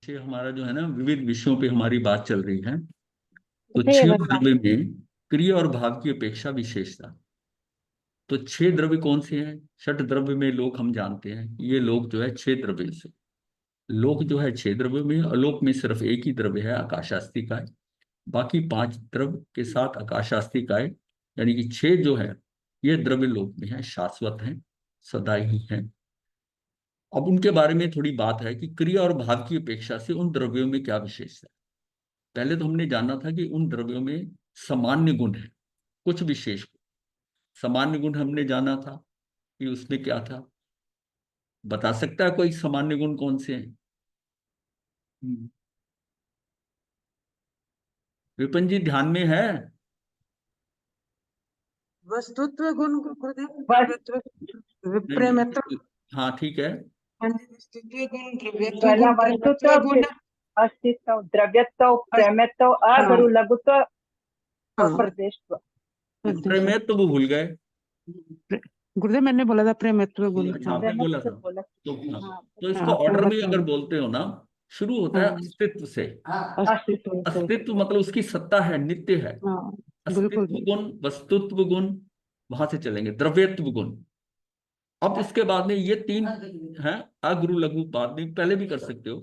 विषय हमारा जो है ना, विविध विषयों पे हमारी बात चल रही है। तो सही है छह भगवान। द्रव्य में क्रिया और भाव की अपेक्षा विशेषता। तो छह द्रव्य कौन से हैं? षट द्रव्य में लोक हम जानते हैं, ये लोक जो है छह द्रव्य से। लोक जो है छह द्रव्य में, अलोक में सिर्फ एक ही द्रव्य है, आकाशास्तिकाय। बाकी पांच द्रव्य के साथ आकाशास्तिकाय, यानी कि छह जो है ये द्रव्य लोक में है, शाश्वत हैं, सदा ही हैं। अब उनके बारे में थोड़ी बात है कि क्रिया और भाव की अपेक्षा से उन द्रव्यों में क्या विशेषता है। पहले तो हमने जाना था कि उन द्रव्यों में सामान्य गुण है, कुछ विशेष गुण। सामान्य गुण हमने जाना था कि उसमें क्या था, बता सकता है कोई सामान्य गुण कौन से हैं? हम्म, विपिन जी ध्यान में है? वस्तुत्व गुण गुरुदेव, बस द्रव्यत्व नहीं विप्रेमत्व, नहीं, हाँ ठीक है। वस्तुत्व गुण, द्रव्यत्व पहला गुण, प्रेमत्व वस्तुत्व, गुण। फिर अस्तित्व, द्रव्यत्व, प्रेमत्व, हाँ अगरु लघुत्व और हाँ, प्रदेशत्व। प्रदेश। प्रेम तो वो भूल गए। गुरुदेव मैंने बोला था प्रेमत्व गुण। अच्छा हाँ आपने बोला प्रेमत्व था। बोला। तो हाँ, हाँ, तो इसको हाँ, ऑर्डर में प्रेमत्व अगर गुण। बोलते हो ना, शुरू होता है हाँ, अस्तित्व से। अस्तित्व से। अस्तित्व मतलब उसकी सत्ता है, नित्य है। हाँ, बिल्कुल अस्तित्व बिल्कुल। गुण, वस्तुत्व गुण, वहां से चलेंगे द्रव्यत्व गुण। अब इसके बाद में ये तीन हैं, अगुरु लघु, बाद में पहले भी कर सकते हो।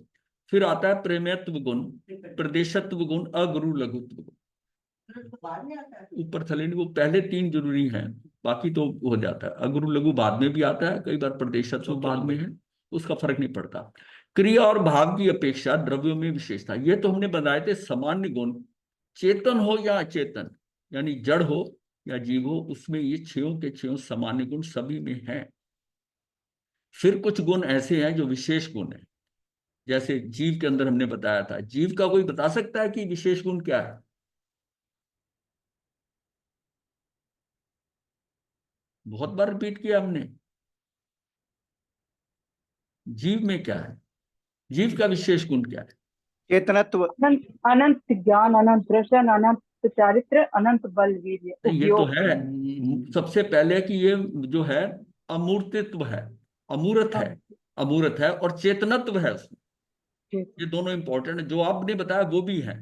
फिर आता है प्रेमत्व गुण, प्रदेशत्व गुण, अगुरु लघुत्व गुण। ऊपर थले नहीं, वो पहले तीन जरूरी हैं, बाकी तो हो जाता है। अगुरु लघु बाद में भी आता है, कई बार प्रदेशत्व बाद में है, उसका फर्क नहीं पड़ता। क्रिया और भाव की अपेक्षा द्रव्यों में विशेषता, ये तो हमने बताए थे सामान्य गुण। चेतन हो या अचेतन, यानी जड़ हो या जीव हो, उसमें ये छयों के छयों सामान्य गुण सभी में हैं। फिर कुछ गुण ऐसे हैं जो विशेष गुण है, जैसे जीव के अंदर हमने बताया था। जीव का कोई बता सकता है कि विशेष गुण क्या है? बहुत बार रिपीट किया हमने। जीव में क्या है? जीव का विशेष गुण क्या है? चेतनत्व। अनंत अनंत ज्ञान, अनंत दर्शन, अनंत चारित्र, अनंत बल, वीर्य, ये तो उपयोग। है। सबसे पहले कि ये जो है अमूर्तित्व है, अमूर्त है, अमूर्त है, और चेतनत्व है उसमें। ये दोनों इंपॉर्टेंट है, जो आपने बताया वो भी है,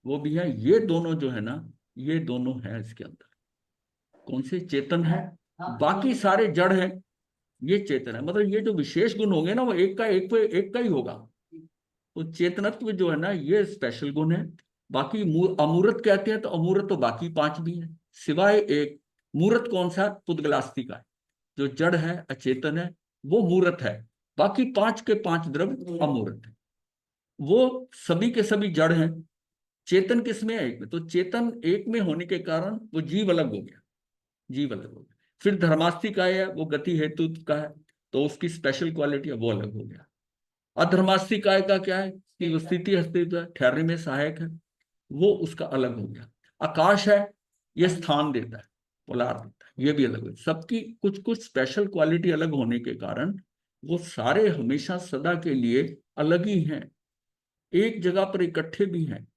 वो भी है। ये दोनों जो है ना, ये दोनों है इसके अंदर। कौन से? चेतन है, बाकी सारे जड़ हैं, ये चेतन है। मतलब ये जो विशेष गुण होंगे ना, वो एक का एक का ही होगा। तो चेतनत्व जो है ना, ये स्पेशल गुण है। बाकी अमूर्त कहते हैं, तो अमूर्त तो बाकी पांच भी है, सिवाय एक। मूर्त कौन सा? पुद्गलास्ति का है, जो जड़ है, अचेतन है, वो मूर्त है। बाकी पांच के पांच द्रव्य अमूर्त है, वो सभी के सभी जड़ हैं। चेतन किसमें है? एक में। तो चेतन एक में होने के कारण वो जीव अलग हो गया, जीव अलग हो गया। फिर धर्मास्ति का है, वो गति हेतु का है, तो उसकी स्पेशल क्वालिटी है, वो अलग हो गया। अधर्मास्ति काय का क्या है कि वो स्थिति अस्तित्व है, ठहरने में सहायक है, वो उसका अलग हो गया। आकाश है, ये स्थान देता है, पोलार देता है, ये भी अलग है। सबकी कुछ कुछ स्पेशल क्वालिटी अलग होने के कारण वो सारे हमेशा सदा के लिए अलग ही हैं। एक जगह पर इकट्ठे भी हैं,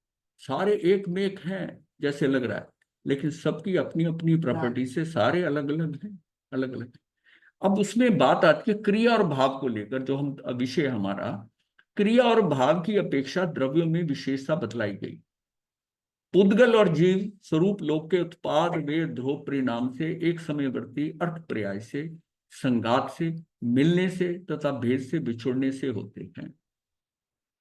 सारे एक में एक हैं जैसे लग रहा है, लेकिन सबकी अपनी अपनी प्रॉपर्टी से सारे अलग अलग हैं, अलग अलग। अब उसमें बात आती है क्रिया और भाव को लेकर, जो हम विषय हमारा, क्रिया और भाव की अपेक्षा द्रव्यों में विशेषता बतलाई गई। पुद्गल और जीव स्वरूप लोक के उत्पाद वे ध्रुव परिणाम से एक समयवर्ती अर्थ पर्याय से, संघात से, मिलने से तथा भेद से बिछुड़ने से होते हैं।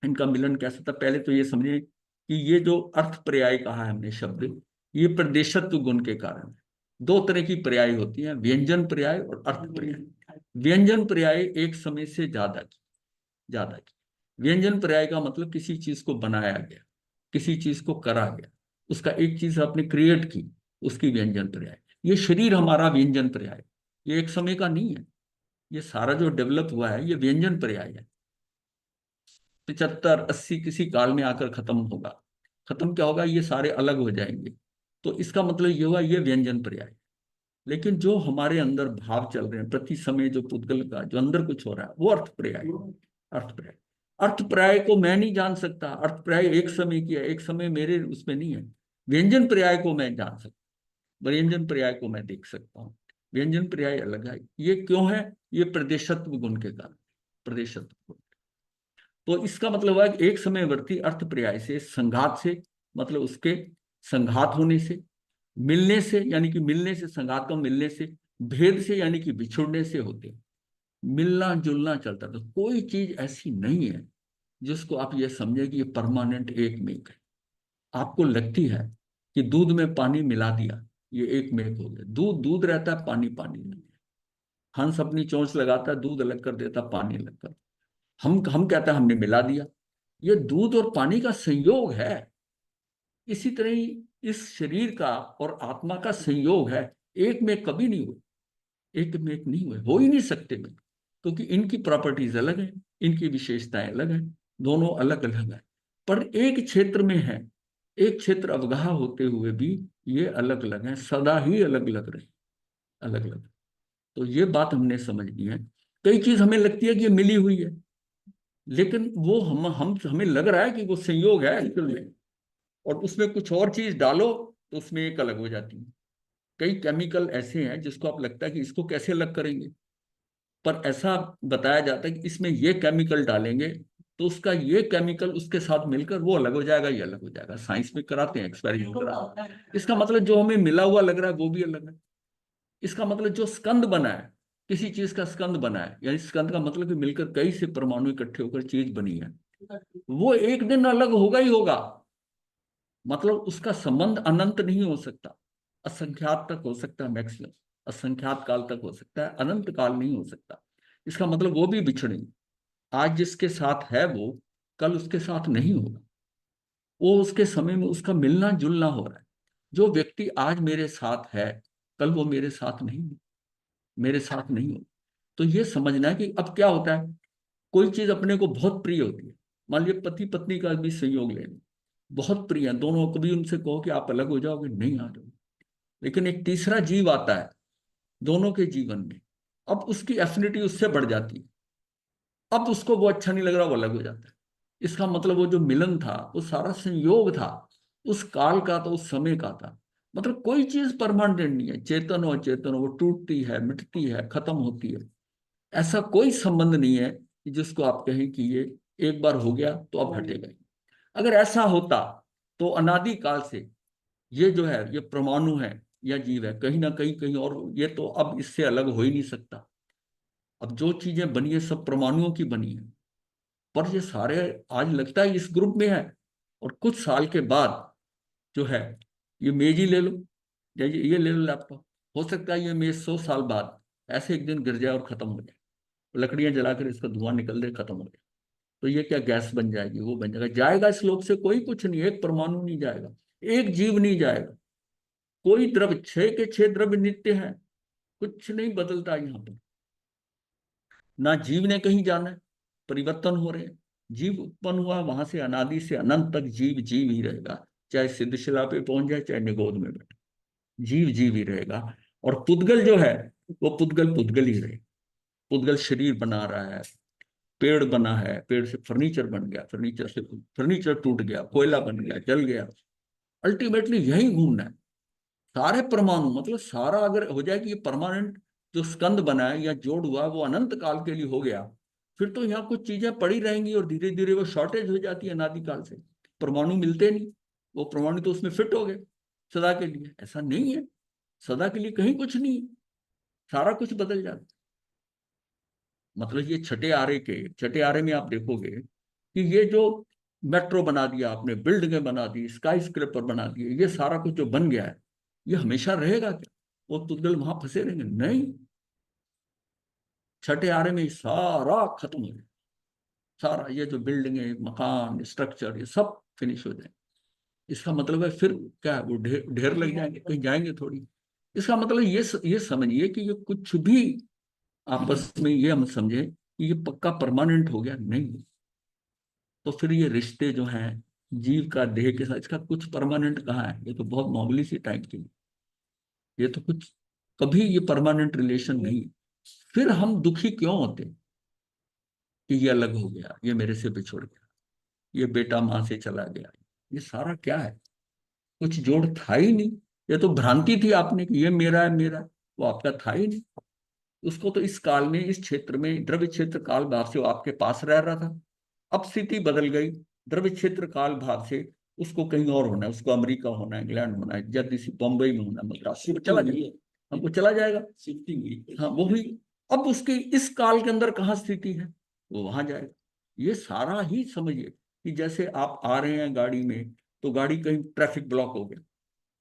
इनका मिलन कैसा था? पहले तो ये समझे कि ये जो अर्थ पर्याय कहा है हमने शब्द, ये प्रदेशत्व गुण के कारण है। दो तरह की पर्याय होती हैं, व्यंजन पर्याय और अर्थ पर्याय। व्यंजन पर्याय एक समय से ज्यादा की। व्यंजन पर्याय का मतलब किसी चीज को बनाया गया, किसी चीज को करा गया, उसका एक चीज आपने क्रिएट की, उसकी व्यंजन पर्याय। ये शरीर हमारा व्यंजन पर्याय, ये एक समय का नहीं है। ये सारा जो डेवलप हुआ है, ये व्यंजन पर्याय है। 75 80 किसी काल में आकर खत्म होगा। खत्म क्या होगा? ये सारे अलग हो जाएंगे। तो इसका मतलब ये हुआ, ये व्यंजन पर्याय। लेकिन जो हमारे अंदर भाव चल रहे हैं प्रति समय, जो पुद्गल का जो अंदर कुछ हो रहा है, वो अर्थ पर्याय। अर्थ पर्याय, अर्थ पर्याय को मैं नहीं जान सकता। अर्थ पर्याय एक समय की है, एक समय मेरे उसमें नहीं है। व्यंजन पर्याय को मैं जान सकता, व्यंजन पर्याय को मैं देख सकता हूँ। व्यंजन पर्याय अलग है। ये क्यों है? ये प्रदेशत्व गुण के कारण, प्रदेशत्व गुण। तो इसका मतलब है कि एक समयवर्ती अर्थ पर्याय से, संघात से मतलब उसके संघात होने से, मिलने से यानी कि मिलने से, संघात का मिलने से, भेद से यानी कि बिछुड़ने से होते हैं। मिलना जुलना चलता, तो कोई चीज ऐसी नहीं है जिसको आप ये समझे कि ये परमानेंट एक मेक है। आपको लगती है कि दूध में पानी मिला दिया, ये एक मेक हो गया। दूध दूध रहता है, पानी पानी नहीं। हंस अपनी चोंच लगाता है, दूध अलग कर देता, पानी अलग कर। हम कहते हैं हमने मिला दिया। ये दूध और पानी का संयोग है। इसी तरह ही इस शरीर का और आत्मा का संयोग है। एक में कभी नहीं हुए, एक में एक नहीं हुए, हो ही नहीं सकते में, क्योंकि इनकी प्रॉपर्टीज अलग हैं, इनकी विशेषताएं अलग हैं, दोनों अलग अलग हैं। पर एक क्षेत्र में है, एक क्षेत्र अवगाह होते हुए भी ये अलग अलग हैं, सदा ही अलग अलग रहे, अलग अलग। तो ये बात हमने समझनी है। कई चीज हमें लगती है कि ये मिली हुई है, लेकिन वो हम हमें लग रहा है कि वो संयोग है एक्चुअल में, और उसमें कुछ और चीज डालो तो उसमें एक अलग हो जाती है। कई केमिकल ऐसे हैं जिसको आप लगता है कि इसको कैसे अलग करेंगे, पर ऐसा बताया जाता है कि इसमें ये केमिकल डालेंगे तो उसका ये केमिकल उसके साथ मिलकर वो अलग हो जाएगा, ये अलग हो जाएगा। साइंस में कराते हैं, एक्सपेरिमेंट कराते हैं। इसका मतलब जो हमें मिला हुआ लग रहा है वो भी अलग है। इसका मतलब जो स्कंद बना है, किसी चीज का स्कंद बना है, यानी स्कंद का मतलब कि मिलकर कई से परमाणु इकट्ठे होकर चीज बनी है, वो एक दिन अलग होगा ही होगा। मतलब उसका संबंध अनंत नहीं हो सकता, असंख्यात तक हो सकता है, मैक्सिमम असंख्यात काल तक हो सकता है, अनंत काल नहीं हो सकता। इसका मतलब वो भी बिछड़ेंगे। आज जिसके साथ है वो कल उसके साथ नहीं होगा। वो उसके समय में उसका मिलना जुलना हो रहा है। जो व्यक्ति आज मेरे साथ है कल वो मेरे साथ नहीं है, मेरे साथ नहीं हो। तो ये समझना है कि अब क्या होता है, कोई चीज अपने को बहुत प्रिय होती है। मान लीजिए पति पत्नी का भी संयोग ले लें, बहुत प्रिय है दोनों, कभी उनसे कहो कि आप अलग हो जाओगे, नहीं आ जाओगे। लेकिन एक तीसरा जीव आता है दोनों के जीवन में, अब उसकी एफिनिटी उससे बढ़ जाती है, अब उसको वो अच्छा नहीं लग रहा, वो अलग हो जाता है। इसका मतलब वो जो मिलन था वो सारा संयोग था, उस काल का था, उस समय का था। मतलब कोई चीज परमानेंट नहीं है, चेतन हो अचेतन हो, वो टूटती है, मिटती है, खत्म होती है। ऐसा कोई संबंध नहीं है कि जिसको आप कहें कि ये एक बार हो गया तो अब हटेगा ही। अगर ऐसा होता तो अनादि काल से ये जो है, ये परमाणु है या जीव है, कहीं ना कहीं कहीं और, ये तो अब इससे अलग हो ही नहीं सकता। अब जो चीजें बनी है सब परमाणुओं की बनी है, पर ये सारे आज लगता है इस ग्रुप में है, और कुछ साल के बाद जो है, ये मेज ही ले लो या ये ले लो लैपटॉप, हो सकता है ये मेज 100 साल बाद ऐसे एक दिन गिर जाए और खत्म हो जाए, लकड़ियां जलाकर इसका धुआं निकल दे, खत्म हो जाए। तो ये क्या गैस बन जाएगी, वो बन जाएगा, जाएगा इस लोक से कोई कुछ नहीं, एक परमाणु नहीं जाएगा, एक जीव नहीं जाएगा। कोई द्रव्य, छह के छह द्रव्य नित्य है, कुछ नहीं बदलता यहाँ पर। ना जीव ने कहीं जाना है, परिवर्तन हो रहे हैं। जीव उत्पन्न हुआ वहां से अनादि से अनंत तक जीव जीव ही रहेगा, चाहे सिद्धशिला पे पहुंच जाए चाहे निगोद में बैठे, जीव जीव ही रहेगा। और पुद्गल जो है वो पुद्गल पुद्गल ही रहे। पुद्गल शरीर बना रहा है, पेड़ बना है, पेड़ से फर्नीचर बन गया, फर्नीचर से फर्नीचर टूट गया, कोयला बन गया, जल गया, अल्टीमेटली यही घूमना है। सारे परमाणु मतलब सारा अगर हो जाए कि ये परमानेंट जो स्कंद बना है या जोड़ हुआ वो अनंत काल के लिए हो गया, फिर तो यहाँ कुछ चीजें पड़ी रहेंगी और धीरे धीरे वो शॉर्टेज हो जाती है अनादि काल से, परमाणु मिलते नहीं। वो परमाणु तो उसमें फिट हो गए सदा के लिए, ऐसा नहीं है, सदा के लिए कहीं कुछ नहीं, सारा कुछ बदल जाता है। मतलब ये छठे आरे के, छठे आरे में आप देखोगे कि ये जो मेट्रो बना दिया आपने, बिल्डिंगें बना दी, स्काई स्क्रेपर बना दिए, ये सारा कुछ जो बन गया है ये हमेशा रहेगा क्या? वो पुद्गल वहां फंसे रहेंगे? नहीं, छठे आरे में सारा खत्म हो जाए, सारा ये जो बिल्डिंगे, मकान, स्ट्रक्चर, ये सब फिनिश हो जाए। इसका मतलब है फिर क्या है, वो ढेर ढेर लग जाएंगे, कहीं जाएंगे थोड़ी। इसका मतलब ये समझिए कि ये कुछ भी आपस में ये हम समझे कि ये पक्का परमानेंट हो गया, नहीं। तो फिर ये रिश्ते जो हैं जीव का देह के साथ, इसका कुछ परमानेंट कहाँ है? ये तो बहुत मामूली सी टाइम के लिए, ये तो कुछ, कभी ये परमानेंट रिलेशन नहीं। फिर हम दुखी क्यों होते कि ये अलग हो गया, ये मेरे से बिछुड़ गया, ये बेटा माँ से चला गया, ये सारा क्या है? कुछ जोड़ था ही नहीं। ये तो भ्रांति थी आपने कि ये मेरा है मेरा है, वो आपका था ही नहीं। उसको तो इस काल में, इस क्षेत्र में, द्रव्य क्षेत्र काल भाव से वो आपके पास रह रहा था, अब स्थिति बदल गई, द्रव्य क्षेत्र काल भाव से उसको कहीं और होना है, उसको अमेरिका होना है, इंग्लैंड होना है, या किसी बम्बई में होना है, मद्रास में चला जाइए, हमको चला जाएगा, शिफ्टिंग हुई, हाँ वो हुई। अब उसकी इस काल के अंदर कहाँ स्थिति है, वो वहां जाएगा। ये सारा ही समझिए कि जैसे आप आ रहे हैं गाड़ी में, तो गाड़ी कहीं ट्रैफिक ब्लॉक हो गया,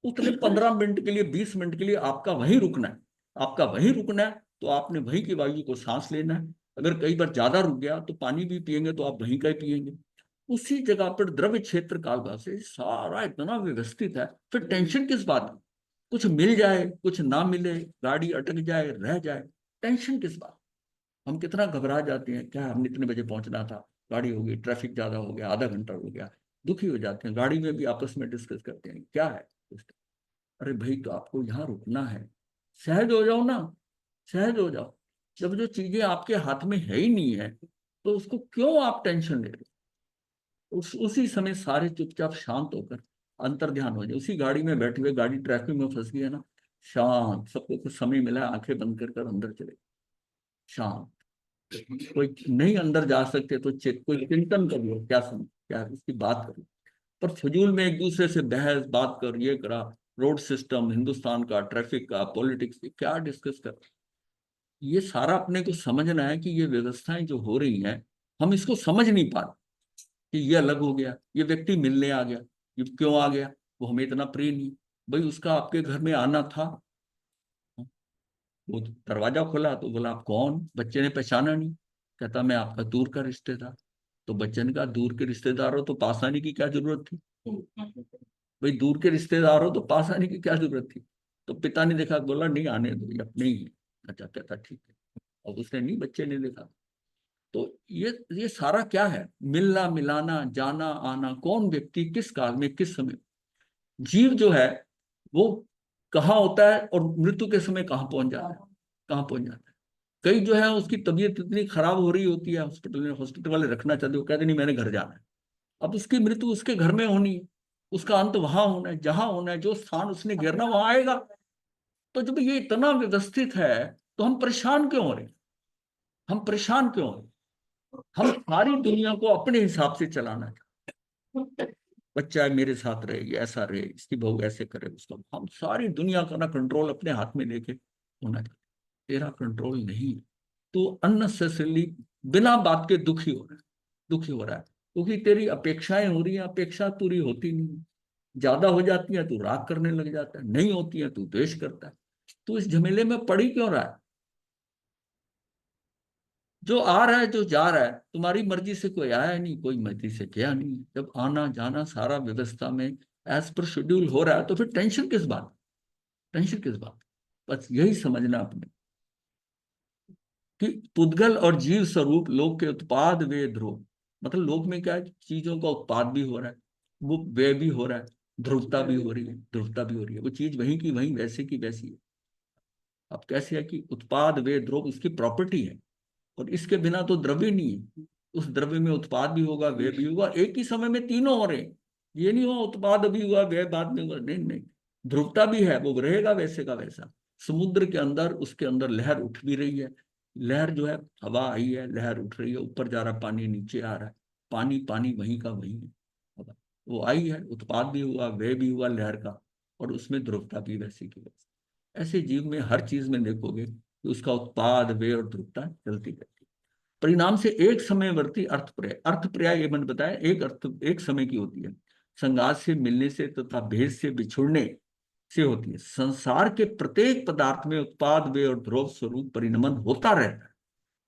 उतने 15 मिनट के लिए, 20 मिनट के लिए आपका वहीं रुकना है, आपका वहीं रुकना है, तो आपने वहीं की वायु को सांस लेना है। अगर कई बार ज्यादा रुक गया तो पानी भी पिएंगे तो आप वहीं का ही पिएंगे। उसी जगह पर द्रव्य क्षेत्र कालभाव से सारा इतना व्यवस्थित है, फिर टेंशन किस बात की? कुछ मिल जाए, कुछ ना मिले, गाड़ी अटक जाए, रह जाए, टेंशन किस बात? हम कितना घबरा जाते हैं, क्या हमने इतने बजे पहुंचना था, गाड़ी हो गई, ट्रैफिक ज्यादा हो गया, आधा घंटा हो गया, दुखी हो जाते हैं, गाड़ी में भी आपस में डिस्कस करते हैं क्या है। अरे भाई, तो आपको यहाँ रुकना है, सहज हो जाओ ना, सहज हो जाओ। जब जो चीजें आपके हाथ में है ही नहीं है, तो उसको क्यों आप टेंशन ले रहे हो? उसी समय सारे चुपचाप शांत होकर अंतर ध्यान हो जाए। उसी गाड़ी में बैठे हुए, गाड़ी ट्रैफिक में फंस गई है ना, शांत, सबको कुछ समय मिला है, आंखें बंद कर अंदर चले, शांत। कोई नहीं अंदर जा सकते तो कोई चिंतन कर लो, क्या सुन, क्या उसकी बात करो। पर फजूल में एक दूसरे से बहस बात कर, ये करा, रोड सिस्टम हिंदुस्तान का, ट्रैफिक का, पॉलिटिक्स की क्या डिस्कस कर। ये सारा अपने को समझना है कि ये व्यवस्थाएं जो हो रही हैं, हम इसको समझ नहीं पा रहे कि ये अलग हो गया, ये व्यक्ति मिलने आ गया, ये क्यों आ गया, वो हमें इतना प्रिय नहीं। भाई उसका आपके घर में आना था, वो दरवाजा खोला तो बोला आप कौन, बच्चे ने पहचाना नहीं, कहता मैं आपका दूर का रिश्तेदार। तो बच्चे ने कहा दूर के रिश्तेदार हो तो पास आने की क्या जरूरत थी? भाई दूर के रिश्तेदार हो तो पास आने की क्या जरूरत थी? तो पिता ने देखा, बोला नहीं आने दो, ये अपने ही है। अच्छा, कहता ठीक है। और उसने नहीं, बच्चे ने देखा। तो ये सारा क्या है, मिलना मिलाना, जाना आना, कौन व्यक्ति किस काल में किस समय, जीव जो है वो कहाँ होता है और मृत्यु के समय कहाँ पहुंच जाता है, कहाँ पहुंच जाता है। कई जो है उसकी तबीयत इतनी खराब हो रही होती है, हॉस्पिटल में, हॉस्पिटल वाले रखना चाहते हो, कहते नहीं मैंने घर जाना है। अब उसकी मृत्यु उसके घर में होनी है, उसका अंत वहां होना है, जहां होना है, जो स्थान उसने घेरना वहां आएगा। तो जब ये इतना व्यवस्थित है, तो हम परेशान क्यों हो रहे हैं? हम परेशान क्यों हो रहे हैं? हम सारी दुनिया को अपने हिसाब से चलाना चाहते हैं। बच्चा है मेरे साथ रहे, ये ऐसा रहे, इसकी बहू ऐसे करे, उसका, हम सारी दुनिया का ना कंट्रोल अपने हाथ में लेके होना चाहिए। तेरा कंट्रोल नहीं है, तो अननेसेसरली बिना बात के दुखी हो रहा है, दुखी हो रहा है, क्योंकि तेरी अपेक्षाएं हो रही हैं, अपेक्षा पूरी होती नहीं है। ज्यादा हो जाती है तो राग करने लग जाता है, नहीं होती है तो द्वेष करता है। तो इस झमेले में पड़ी क्यों रहा है? जो आ रहा है, जो जा रहा है, तुम्हारी मर्जी से कोई आया नहीं, कोई मर्जी से गया नहीं। जब आना जाना सारा व्यवस्था में एज पर शेड्यूल हो रहा है, तो फिर टेंशन किस बात, टेंशन किस बात? बस यही समझना अपने कि पुद्गल और जीव स्वरूप लोक के उत्पाद वे ध्रुव। मतलब लोक में क्या है, चीजों का उत्पाद भी हो रहा है, वो व्यय भी हो रहा है, ध्रुवता भी हो रही है, ध्रुवता भी हो रही है, वो चीज वहीं की वहीं, वैसे की वैसी है। अब कैसे है कि उत्पाद वे ध्रुव उसकी प्रॉपर्टी है, और इसके बिना तो द्रव्य नहीं है। उस द्रव्य में उत्पाद भी होगा, व्यय भी होगा, एक ही समय में तीनों हो रहे हैं। ये नहीं हुआ उत्पाद अभी हुआ, व्यय बाद में हुआ, नहीं नहीं। ध्रुवता भी है, वो रहेगा वैसे का वैसा। समुद्र के अंदर, उसके अंदर लहर उठ भी रही है, लहर जो है, हवा आई है, लहर उठ रही है, ऊपर जा रहा पानी, नीचे आ रहा है, पानी पानी वहीं का वहीं है। हवा वो आई है, उत्पाद भी हुआ, व्यय भी हुआ लहर का, और उसमें ध्रुवता भी वैसी की वैसी। ऐसे जीव में हर चीज में देखोगे कि उसका उत्पाद, व्यय और ध्रुवता चलती रहती है। परिणाम से एक समयवर्ती अर्थपर्याय, अर्थपर्याय ये मैंने बताया, एक अर्थ एक समय की होती है, संगात से मिलने से तथा भेद से बिछुड़ने से होती है। संसार के प्रत्येक पदार्थ में उत्पाद, व्यय और ध्रुव स्वरूप परिणमन होता रहता है।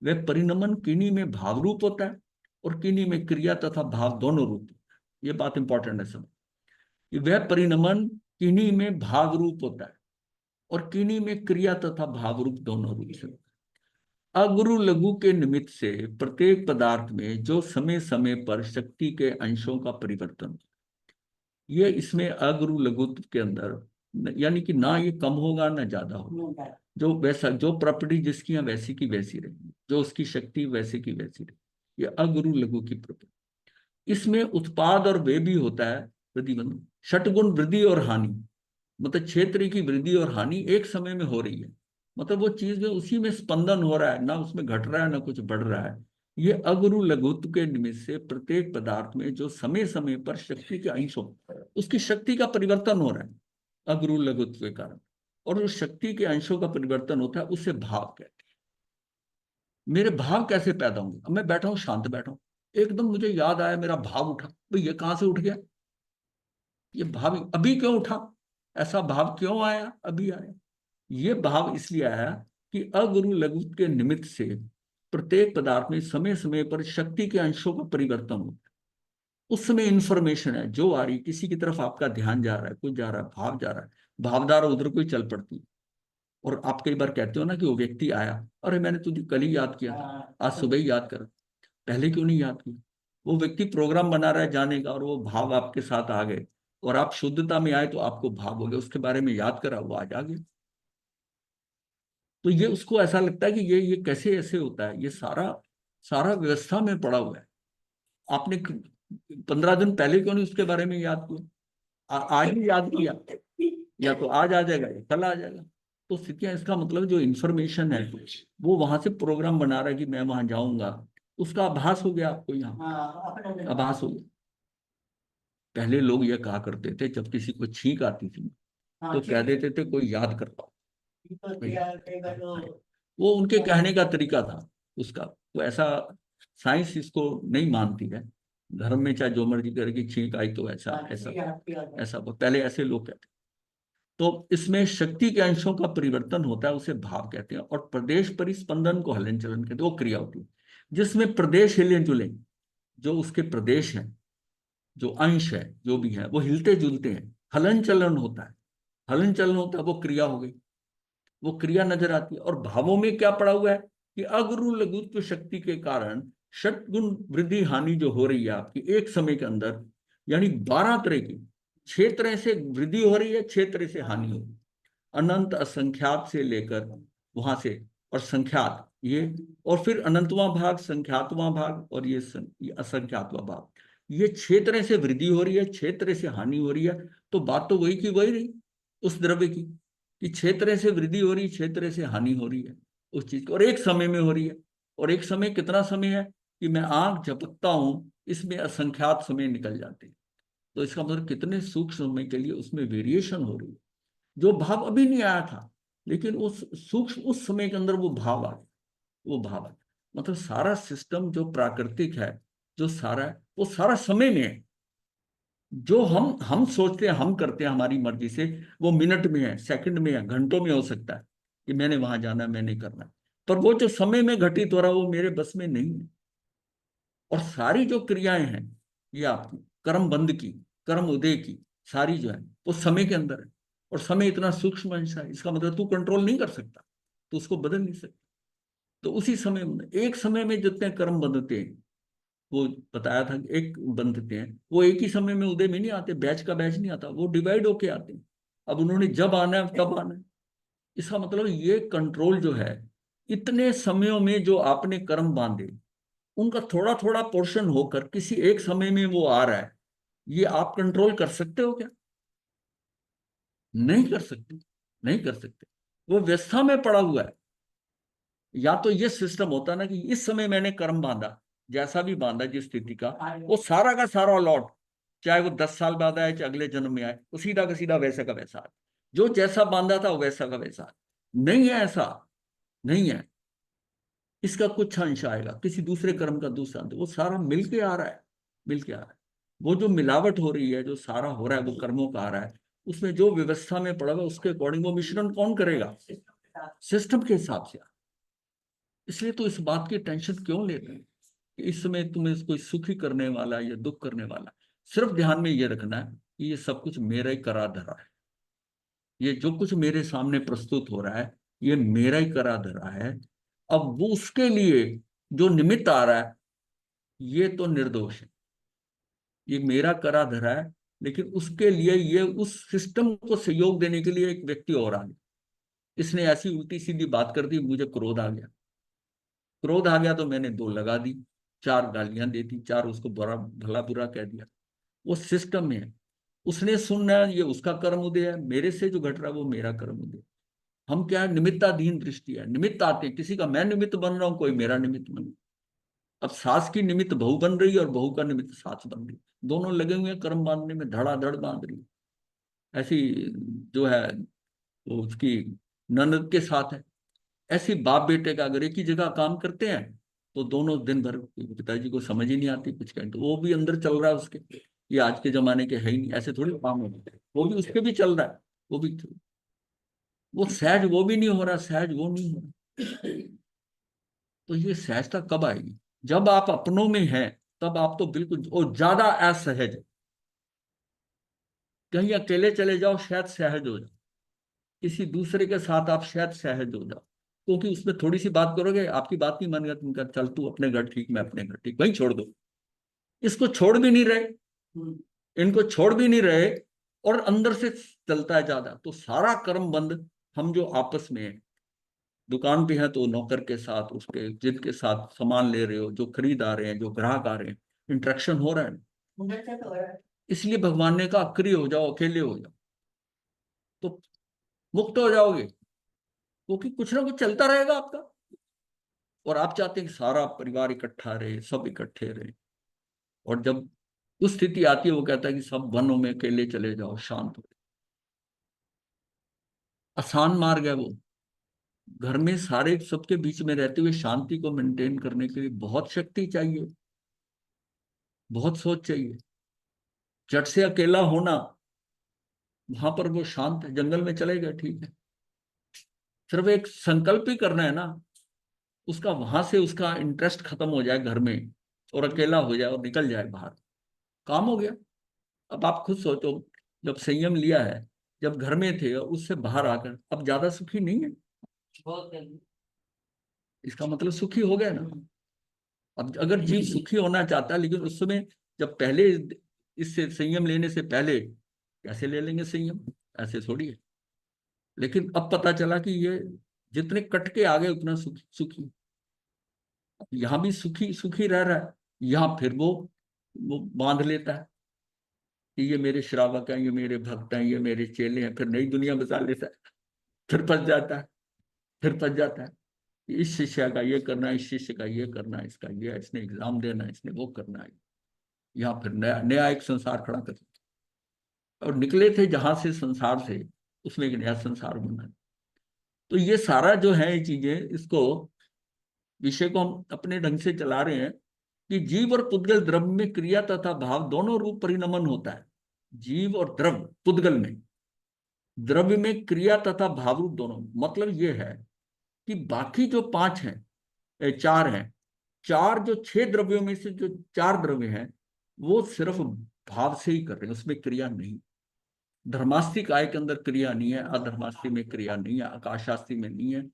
वह परिणमन किन्हीं में भाव रूप होता है, और किन्हीं में क्रिया तथा भाव दोनों रूप होता है। ये बात इंपॉर्टेंट है समझ, कि वह परिणमन किन्हीं में भाव रूप होता है, और किन्हीं में क्रिया तथा भाव रूप दोनों रूप से। अगुरु लघु के निमित्त से प्रत्येक पदार्थ में जो समय समय पर शक्ति के अंशों का परिवर्तन, ये इसमें अगुरु लघु के अंदर, यानी कि ना ये कम होगा ना ज्यादा होगा, जो वैसा, जो प्रॉपर्टी जिसकी है वैसी की वैसी रहेगी, जो उसकी शक्ति वैसी की वैसी रहेगी। ये अगुरु लघु की प्रॉपर्टी। इसमें उत्पाद और व्यय भी होता है, प्रतिबंध, षटगुण वृद्धि और हानि, मतलब क्षेत्र की वृद्धि और हानि एक समय में हो रही है। मतलब वो चीज में उसी में स्पंदन हो रहा है, ना उसमें घट रहा है ना कुछ बढ़ रहा है। ये अगुरु लघुत्व के निमित्त से प्रत्येक पदार्थ में जो समय समय पर शक्ति के अंश हो, उसकी शक्ति का परिवर्तन हो रहा है अगुरु लघुत्व के कारण, और उस शक्ति के अंशों का परिवर्तन होता है, उससे भाव कहते हैं। मेरे भाव कैसे पैदा होंगे? अब मैं बैठा हूं, शांत बैठा हूं, एकदम मुझे याद आया, मेरा भाव उठा, तो ये कहां से उठ गया? ये भाव अभी क्यों उठा? ऐसा भाव क्यों आया? अभी आया। ये भाव इसलिए आया कि अगुरु लघुत्व के निमित्त से प्रत्येक पदार्थ में समय समय पर शक्ति के अंशों का परिवर्तन होता है। उस समय इंफॉर्मेशन है जो आ रही, किसी की तरफ आपका ध्यान जा रहा है, कुछ जा रहा है, भाव जा रहा है, भावधारा उधर कोई चल पड़ती है। और आप कई बार कहते हो ना कि वो व्यक्ति आया, अरे मैंने तुझे कल ही याद किया, आज सुबह ही याद कर, पहले क्यों नहीं याद किया? वो व्यक्ति प्रोग्राम बना रहा है जाने का, और वो भाव आपके साथ आ गए, और आप शुद्धता में आए तो आपको भाव हो गया, उसके बारे में याद करा, वो आज आ गया। तो ये उसको ऐसा लगता है कि ये कैसे ऐसे होता है, ये सारा सारा व्यवस्था में पड़ा हुआ है। आपने 15 दिन पहले क्यों नहीं उसके बारे में याद किया? आज ही याद किया, या तो आज आ जाएगा या कल आ जाएगा। तो स्थितियां, इसका मतलब जो इंफॉर्मेशन है वो वहां से प्रोग्राम बना रहा है कि मैं वहां जाऊंगा, उसका आभास हो गया आपको, यहाँ आभास हो गया। पहले लोग ये कहा करते थे, जब किसी को छींक आती थी तो कह देते थे कोई याद कर पाओ, वो उनके कहने का तरीका था उसका। तो ऐसा साइंस इसको नहीं मानती है, धर्म में चाहे जो मर्जी करे कि छींक आई तो ऐसा ऐसा ऐसा, वो पहले ऐसे लोग कहते। तो इसमें शक्ति के अंशों का परिवर्तन होता है, उसे भाव कहते हैं। और प्रदेश परिस्पंदन को हलन चलन कहते हैं, वो क्रिया होती है जिसमें प्रदेश हिले जुले, जो उसके प्रदेश है, जो अंश है, जो भी है, वो हिलते जुलते हैं, हलन चलन होता है। हलन चलन होता है, वो क्रिया हो गई, वो क्रिया नजर आती है। और भावों में क्या पड़ा हुआ है कि अगुरु लघुत्व शक्ति के कारण षटगुण वृद्धि हानि जो हो रही है आपकी एक समय के अंदर, यानी 12 तरह की, 6 तरह से वृद्धि हो रही है, 6 तरह से हानि हो रही है। अनंत असंख्यात से लेकर वहां से, और संख्यात ये, और फिर अनंतवां भाग, संख्यातवां भाग, और ये असंख्यातवां भाग, ये 6 तरह से वृद्धि हो रही है, 6 तरह से हानि हो रही है। तो बात तो वही की वही रही उस द्रव्य की, कि 6 तरह से वृद्धि हो रही है, 6 तरह से हानि हो रही है उस चीज की, और एक समय में हो रही है। और एक समय कितना समय है कि मैं आंख झपकता हूं, इसमें असंख्यात समय निकल जाते हैं। तो इसका मतलब कितने सूक्ष्म समय के लिए उसमें वेरिएशन हो रही है, जो भाव अभी नहीं आया था, लेकिन उस सूक्ष्म उस समय के अंदर वो भाव आ गया, वो भाव आ गया। मतलब सारा सिस्टम जो प्राकृतिक है, जो सारा है, वो सारा समय में है। जो हम सोचते हैं, हम करते हैं हमारी मर्जी से, वो मिनट में है, सेकंड में है, घंटों में हो सकता है कि मैंने वहां जाना है, मैंने करना है। पर वो जो समय में घटित हो रहा है वो मेरे बस में नहीं है। और सारी जो क्रियाएं हैं ये आपकी कर्म बंध की, कर्म उदय की, सारी जो है वो समय के अंदर है। और समय इतना सूक्ष्म अंश है, इसका मतलब तू कंट्रोल नहीं कर सकता, तो उसको बदल नहीं सकता। तो उसी समय में, एक समय में जितने कर्म बंधते हैं, वो बताया था कि एक बंधते हैं, वो एक ही समय में उदय में नहीं आते, बैच का बैच नहीं आता, वो डिवाइड होके आते हैं। अब उन्होंने जब आना है तब आना है। इसका मतलब ये कंट्रोल जो है, इतने समयों में जो आपने कर्म बांधे, उनका थोड़ा थोड़ा पोर्शन होकर किसी एक समय में वो आ रहा है, ये आप कंट्रोल कर सकते हो क्या? नहीं कर सकते, नहीं कर सकते। वो व्यवस्था में पड़ा हुआ है। या तो ये सिस्टम होता ना कि इस समय मैंने कर्म बांधा, जैसा भी बांधा जिस स्थिति का, वो सारा का सारा लौट, चाहे वो 10 साल बाद आए, चाहे अगले जन्म में आए, वो सीधा का सीधा वैसा का वैसा आए, जो जैसा बांधा था वो वैसा का वैसा आए। नहीं है ऐसा, नहीं है। इसका कुछ अंश आएगा, किसी दूसरे कर्म का दूसरा अंश, वो सारा मिलके आ रहा है, मिलके आ रहा है। वो जो मिलावट हो रही है, जो सारा हो रहा है, वो कर्मों का आ रहा है। उसमें जो व्यवस्था में पड़ा हुआ उसके अकॉर्डिंग वो मिश्रण कौन करेगा? सिस्टम के हिसाब से। इसलिए तो इस बात की टेंशन क्यों लेते हैं कि इस समय तुम्हें कोई सुखी करने वाला या दुख करने वाला? सिर्फ ध्यान में ये रखना है कि ये सब कुछ मेरा ही करा धरा है, ये जो कुछ मेरे सामने प्रस्तुत हो रहा है ये मेरा ही करा धरा है। अब वो उसके लिए जो निमित्त आ रहा है ये तो निर्दोष है, ये मेरा करा धरा है, लेकिन उसके लिए ये उस सिस्टम को सहयोग देने के लिए एक व्यक्ति और आ गया, इसने ऐसी उल्टी सीधी बात कर दी, मुझे क्रोध आ गया। क्रोध आ गया तो मैंने 2 लगा दी, 4 गालियां दे दी, 4 उसको बुरा भला बुरा कह दिया। वो सिस्टम में है, उसने सुनना है, ये उसका कर्म उदय है, मेरे से जो घट रहा है वो मेरा कर्म उदय। हम क्या है, निमित्ताधीन दृष्टि है, निमित्त आते हैं, किसी का मैं निमित्त बन रहा हूं, कोई मेरा निमित्त बन रहा है। अब सास की निमित्त बहू बन रही है और बहू का निमित्त सास बन रही है, दोनों लगे हुए हैं कर्म बांधने में, धड़ाधड़ बांध रही है। ऐसी जो है वो उसकी ननद के साथ है। ऐसी बाप बेटे का अगर एक ही जगह काम करते हैं तो दोनों दिन भर पिताजी को समझ ही नहीं आती कुछ कहें, तो वो भी अंदर चल रहा है उसके, ये आज के जमाने के है ही नहीं, ऐसे थोड़ी काम होते हैं, वो भी उसके भी चल रहा है, वो भी, वो सहज वो भी नहीं हो रहा, सहज वो नहीं हो रहा। तो ये सहजता कब आएगी? जब आप अपनों में हैं, तब आप तो बिल्कुल और ज्यादा असहज, कहीं अकेले चले जाओ शायद सहज हो जाओ, किसी दूसरे के साथ आप शायद सहज हो जाओ, क्योंकि उसमें थोड़ी सी बात करोगे आपकी बात नहीं मानेगा, तुम कह चल तू अपने घर ठीक मैं अपने घर ठीक, वही छोड़ दो। इसको छोड़ भी नहीं रहे, इनको छोड़ भी नहीं रहे, और अंदर से चलता है ज्यादा, तो सारा कर्म बंद। हम जो आपस में दुकान पे हैं तो नौकर के साथ, उसके जिनके साथ सामान ले रहे हो, जो खरीद आ रहे हैं, जो ग्राहक आ रहे हैं, इंटरेक्शन हो रहा है। इसलिए भगवान ने कहा अक्रिय हो जाओ, अकेले हो जाओ, तो मुक्त हो जाओगे, क्योंकि कुछ ना कुछ चलता रहेगा आपका, और आप चाहते हैं कि सारा परिवार इकट्ठा रहे, सब इकट्ठे रहे। और जब उस स्थिति आती है, वो कहता है कि सब वनों में अकेले चले जाओ, शांत हो। आसान मार्ग है वो। घर में सारे सबके बीच में रहते हुए शांति को मेंटेन करने के लिए बहुत शक्ति चाहिए, बहुत सोच चाहिए। झट से अकेला होना, वहां पर वो शांत है, जंगल में चले गए ठीक है, सिर्फ एक संकल्प ही करना है ना, उसका वहां से उसका इंटरेस्ट खत्म हो जाए घर में, और अकेला हो जाए और निकल जाए बाहर, काम हो गया। अब आप खुद सोचो, जब संयम लिया है, जब घर में थे और उससे बाहर आकर अब ज्यादा सुखी नहीं है, इसका मतलब सुखी हो गया ना। अब अगर जीव सुखी होना चाहता है, लेकिन उस समय जब पहले इससे संयम लेने से पहले, कैसे ले लेंगे संयम, ऐसे थोड़ी है। लेकिन अब पता चला कि ये जितने कट के आ गए उतना सुखी सुखी, यहाँ भी सुखी सुखी रह रहा है, यहाँ फिर वो बांध लेता है कि ये मेरे श्रावक हैं, ये मेरे भक्त हैं, ये मेरे चेले हैं, फिर नई दुनिया बसा लेता है, फिर फंस जाता है, फिर फंस जाता है। इस शिष्य का ये करना है, इस शिष्य का ये करना है, इसका ये, इसने एग्जाम देना है, इसने वो करना है, यहाँ फिर नया नया एक संसार खड़ा कर, और निकले थे जहां से संसार से, उसमें एक नया संसार बना। तो ये सारा जो है ये चीजें, इसको विषय को हम अपने ढंग से चला रहे हैं कि जीव और पुद्गल द्रव्य में क्रिया तथा भाव दोनों रूप परिणमन होता है। जीव और द्रव्य, पुद्गल में, द्रव्य में क्रिया तथा भाव रूप दोनों, मतलब ये है कि बाकी जो पांच हैं, चार हैं, चार जो छह द्रव्यों में से जो चार द्रव्य हैं, वो सिर्फ भाव से ही कर रहे हैं, उसमें क्रिया नहीं। धर्मास्ती काय के अंदर क्रिया नहीं है, अधर्मास्ती में क्रिया नहीं है, आकाशास्ती में नहीं है,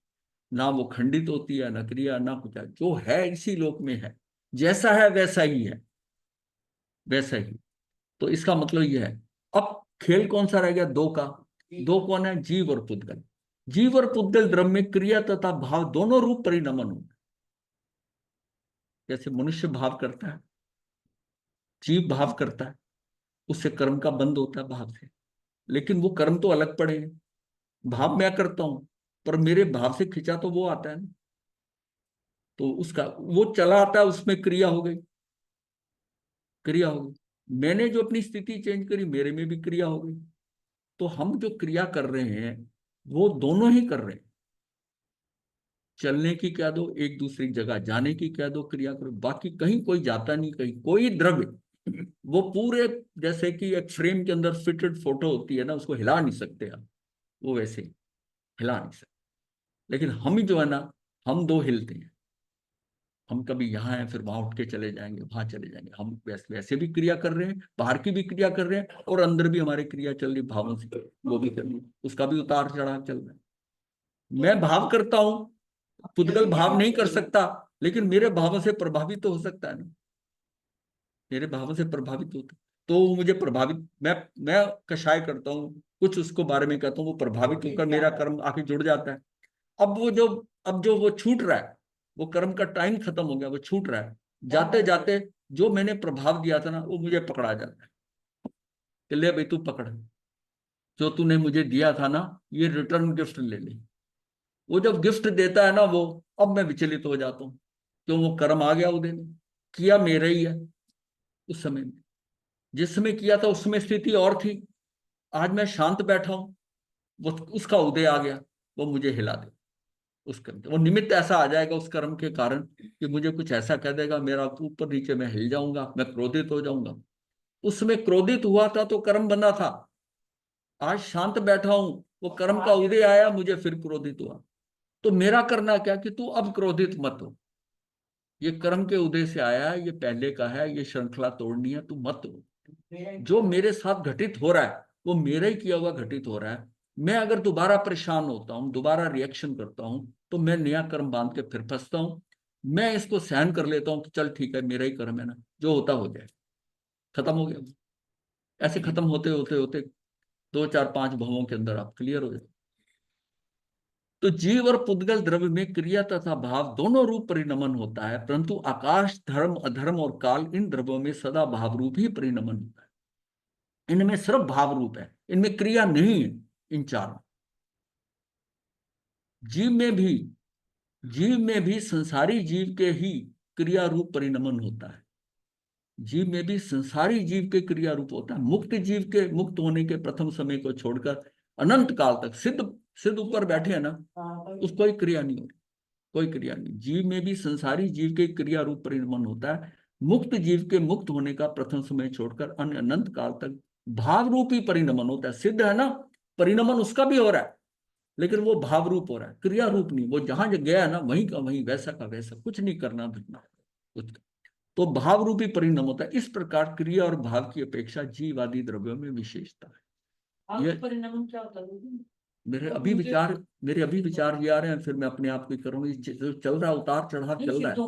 ना वो खंडित होती है, ना क्रिया, ना कुछ है, जो है इसी लोक में है, जैसा है वैसा ही है, वैसा ही। तो इसका मतलब यह है, अब खेल कौन सा रह गया, दो का। दो कौन है, जीव और पुद्गल। जीव और पुद्गल द्रव्य में क्रिया तथा भाव दोनों रूप परिणमन होता है। जैसे मनुष्य भाव करता है, जीव भाव करता है, उससे कर्म का बंध होता है भाव से, लेकिन वो कर्म तो अलग पड़े हैं। भाव मैं करता हूं, पर मेरे भाव से खिंचा तो वो आता है ना, तो उसका वो चला आता है, उसमें क्रिया हो गई, क्रिया हो गई। मैंने जो अपनी स्थिति चेंज करी, मेरे में भी क्रिया हो गई। तो हम जो क्रिया कर रहे हैं वो दोनों ही कर रहे हैं। चलने की कह दो, एक दूसरी जगह जाने की कह दो, क्रिया करो, बाकी कहीं कोई जाता नहीं, कहीं कोई द्रव्य, वो पूरे जैसे कि एक फ्रेम के अंदर फिटेड फोटो होती है ना, उसको हिला नहीं सकते आप, वो वैसे ही हिला नहीं सकते। लेकिन हम ही जो है ना, हम दो हिलते हैं, हम कभी यहाँ हैं फिर वहां उठ के चले जाएंगे, वहां चले जाएंगे, हम वैसे वैसे भी क्रिया कर रहे हैं, बाहर की भी क्रिया कर रहे हैं, और अंदर भी हमारी क्रिया चल रही भावों से, वो भी कर रही है, उसका भी उतार चढ़ाव चल रहा है। मैं भाव करता हूं, पुद्गल भाव नहीं कर सकता, लेकिन मेरे भावों से प्रभावित तो हो सकता है ना, मेरे भावों से प्रभावित होता, तो वो मुझे प्रभावित, मैं कषाय करता हूँ, कुछ उसको बारे में कहता हूँ, वो प्रभावित होकर मेरा कर्म आके जुड़ जाता है। अब वो जो, अब जो वो छूट रहा है, वो कर्म का टाइम खत्म हो गया, वो छूट रहा है, जाते जाते जो मैंने प्रभाव दिया था ना, वो मुझे पकड़ा जाता है कि ले भाई तू पकड़, जो तूने मुझे दिया था ना, ये रिटर्न गिफ्ट ले ले। वो जब गिफ्ट देता है ना वो, अब मैं विचलित हो जाता हूँ, क्यों? वो कर्म आ गया उदय में, किया मेरा ही है उस समय में। जिस समय किया था उसमें स्थिति और थी, आज मैं शांत बैठा हूं, वो उसका उदय आ गया, वो मुझे हिला दे उस कर्म वो निमित्त ऐसा आ जाएगा उस कर्म के कारण कि मुझे कुछ ऐसा कह देगा, मेरा ऊपर नीचे, मैं हिल जाऊंगा, मैं क्रोधित हो जाऊंगा। उस समय क्रोधित हुआ था तो कर्म बना था, आज शांत बैठा हूं, वो कर्म का उदय आया, मुझे फिर क्रोधित हुआ। तो मेरा करना क्या कि तू अब क्रोधित मत हो, ये कर्म के उदय से आया है, ये पहले का है, ये श्रृंखला तोड़नी है, तू मत हो। जो मेरे साथ घटित हो रहा है वो मेरा ही किया हुआ घटित हो रहा है। मैं अगर दोबारा परेशान होता हूं, दोबारा रिएक्शन करता हूं, तो मैं नया कर्म बांध के फिर फंसता हूं। मैं इसको सहन कर लेता हूं कि चल ठीक है, मेरा ही कर्म है ना, जो होता हो जाए, खत्म हो गया। ऐसे खत्म होते होते होते 2 4 5 भवों के अंदर आप क्लियर हो जाए। तो जीव और पुद्गल द्रव्य में क्रिया तथा भाव दोनों रूप परिणमन होता है, परंतु आकाश, धर्म, अधर्म और काल, इन द्रव्यों में सदा भाव रूप ही परिणमन होता है। इनमें सिर्फ भाव रूप है, इनमें क्रिया नहीं है। इन चारों जीव में भी जीव में भी संसारी जीव के ही क्रिया रूप परिणमन होता है। जीव में भी संसारी जीव के क्रिया रूप होता है। मुक्त जीव के मुक्त होने के प्रथम समय को छोड़कर अनंत काल तक सिद्ध सिद्ध ऊपर बैठे हैं ना, उसको कोई क्रिया नहीं होती, कोई क्रिया नहीं। जीव में भी संसारी जीव के क्रिया रूप परिणमन होता है। मुक्त जीव के मुक्त होने का प्रथम समय छोड़कर अन्य अनंत काल तक भाव रूप ही परिणमन होता है। सिद्ध है ना, परिणमन उसका भी हो रहा है, लेकिन वो भाव रूप हो रहा है, क्रिया रूप नहीं। वो जहां गया है ना, वहीं का वहीं, वैसा का वैसा, कुछ नहीं करना धरना कुछ। तो भाव रूपी परिणाम होता है। इस प्रकार क्रिया और भाव की अपेक्षा जीव आदि द्रव्यों में विशेषता है। ये परिणाम क्या होता है? मेरे अभी विचार ये आ रहे हैं, फिर मैं अपने आप को करूंगी। जो चल रहा है, उतार चढ़ाव चल रहा है, जो